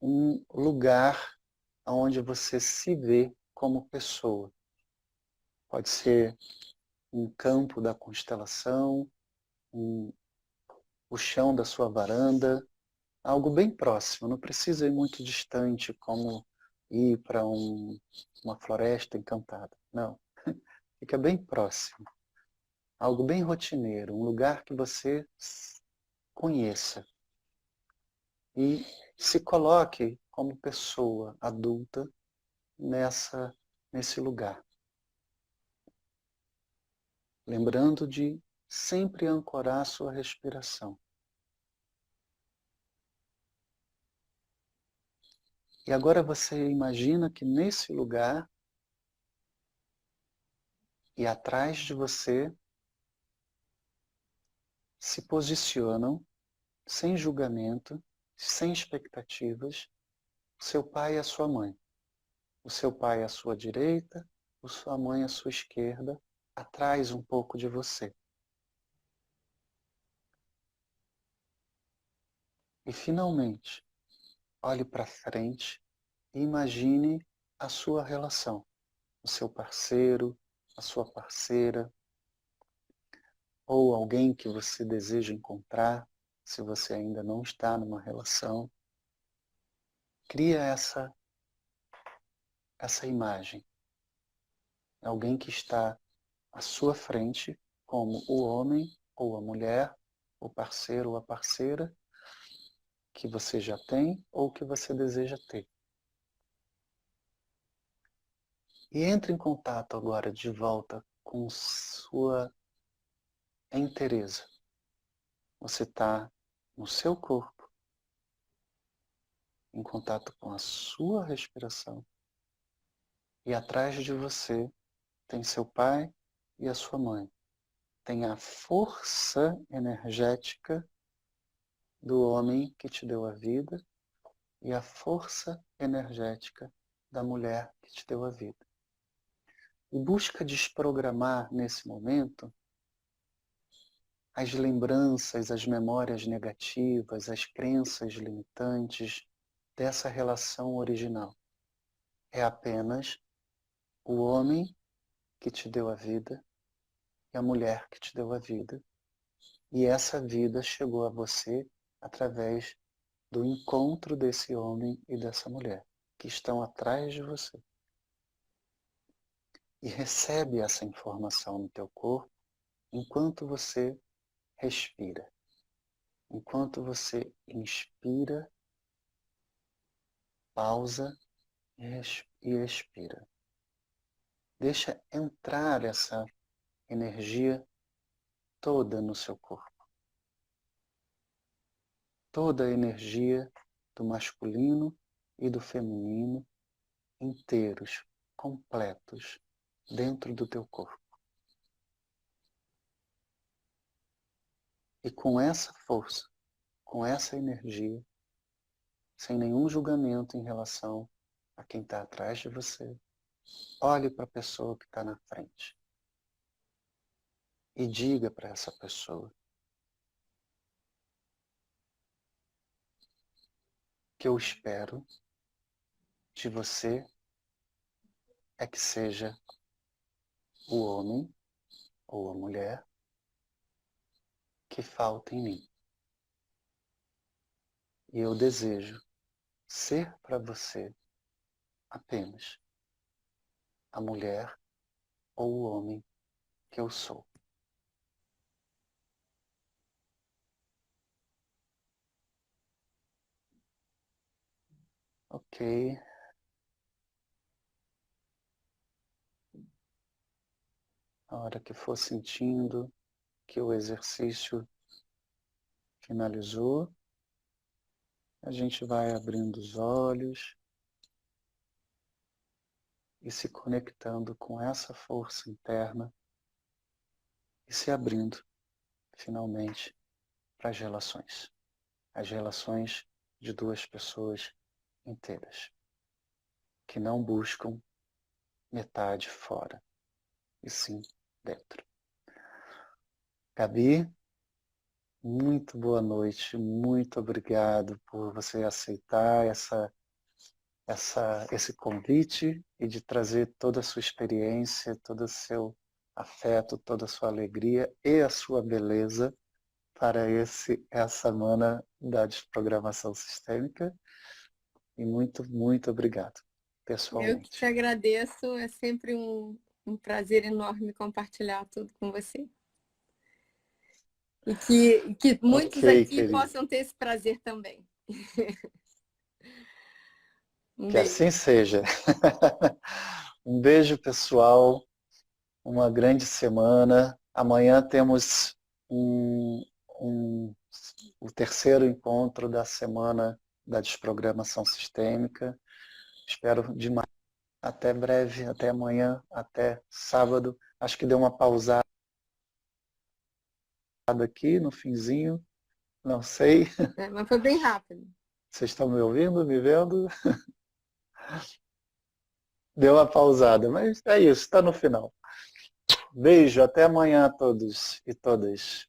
um lugar onde você se vê como pessoa. Pode ser um campo da constelação, o chão da sua varanda, algo bem próximo, não precisa ir muito distante, como ir para uma floresta encantada. Não, fica bem próximo. Algo bem rotineiro, um lugar que você conheça. E se coloque como pessoa adulta nesse lugar. Lembrando de sempre ancorar a sua respiração. E agora você imagina que nesse lugar e atrás de você se posicionam, sem julgamento, sem expectativas, o seu pai e a sua mãe. O seu pai à sua direita, a sua mãe à sua esquerda, atrás um pouco de você. E finalmente, olhe para frente e imagine a sua relação, o seu parceiro, a sua parceira, ou alguém que você deseja encontrar, se você ainda não está numa relação. Cria essa imagem. Alguém que está à sua frente, como o homem ou a mulher, o parceiro ou a parceira, que você já tem ou que você deseja ter. E entre em contato agora de volta com sua inteireza. Você está no seu corpo, em contato com a sua respiração. E atrás de você tem seu pai e a sua mãe. Tem a força energética do homem que te deu a vida e a força energética da mulher que te deu a vida. E busca desprogramar nesse momento as lembranças, as memórias negativas, as crenças limitantes dessa relação original. É apenas o homem que te deu a vida e a mulher que te deu a vida. E essa vida chegou a você através do encontro desse homem e dessa mulher, que estão atrás de você. E recebe essa informação no teu corpo enquanto você respira. Enquanto você inspira, pausa e expira. Deixa entrar essa energia toda no seu corpo. Toda a energia do masculino e do feminino inteiros, completos, dentro do teu corpo. E com essa força, com essa energia, sem nenhum julgamento em relação a quem está atrás de você, olhe para a pessoa que está na frente e diga para essa pessoa que eu espero de você é que seja o homem ou a mulher que falta em mim. E eu desejo ser para você apenas a mulher ou o homem que eu sou. Ok. A hora que for sentindo que o exercício finalizou, a gente vai abrindo os olhos e se conectando com essa força interna e se abrindo, finalmente, para as relações de duas pessoas inteiras, que não buscam metade fora, e sim dentro. Gabi, muito boa noite, muito obrigado por você aceitar esse convite e de trazer toda a sua experiência, todo o seu afeto, toda a sua alegria e a sua beleza para essa semana da desprogramação sistêmica. E muito, muito obrigado, Eu que te pessoalmente. agradeço, é sempre um prazer enorme compartilhar tudo com você. E que muitos Ok, aqui querido. possam ter esse prazer também. Um Que beijo. assim seja. Um beijo, pessoal. Uma grande semana. Amanhã temos o terceiro encontro da semana da desprogramação sistêmica. Espero demais. Até breve, até amanhã, até sábado. Acho que deu uma pausada aqui no finzinho. Não sei. Mas foi bem rápido. Vocês estão me ouvindo, me vendo? Deu uma pausada, mas é isso, está no final. Beijo, até amanhã a todos e todas.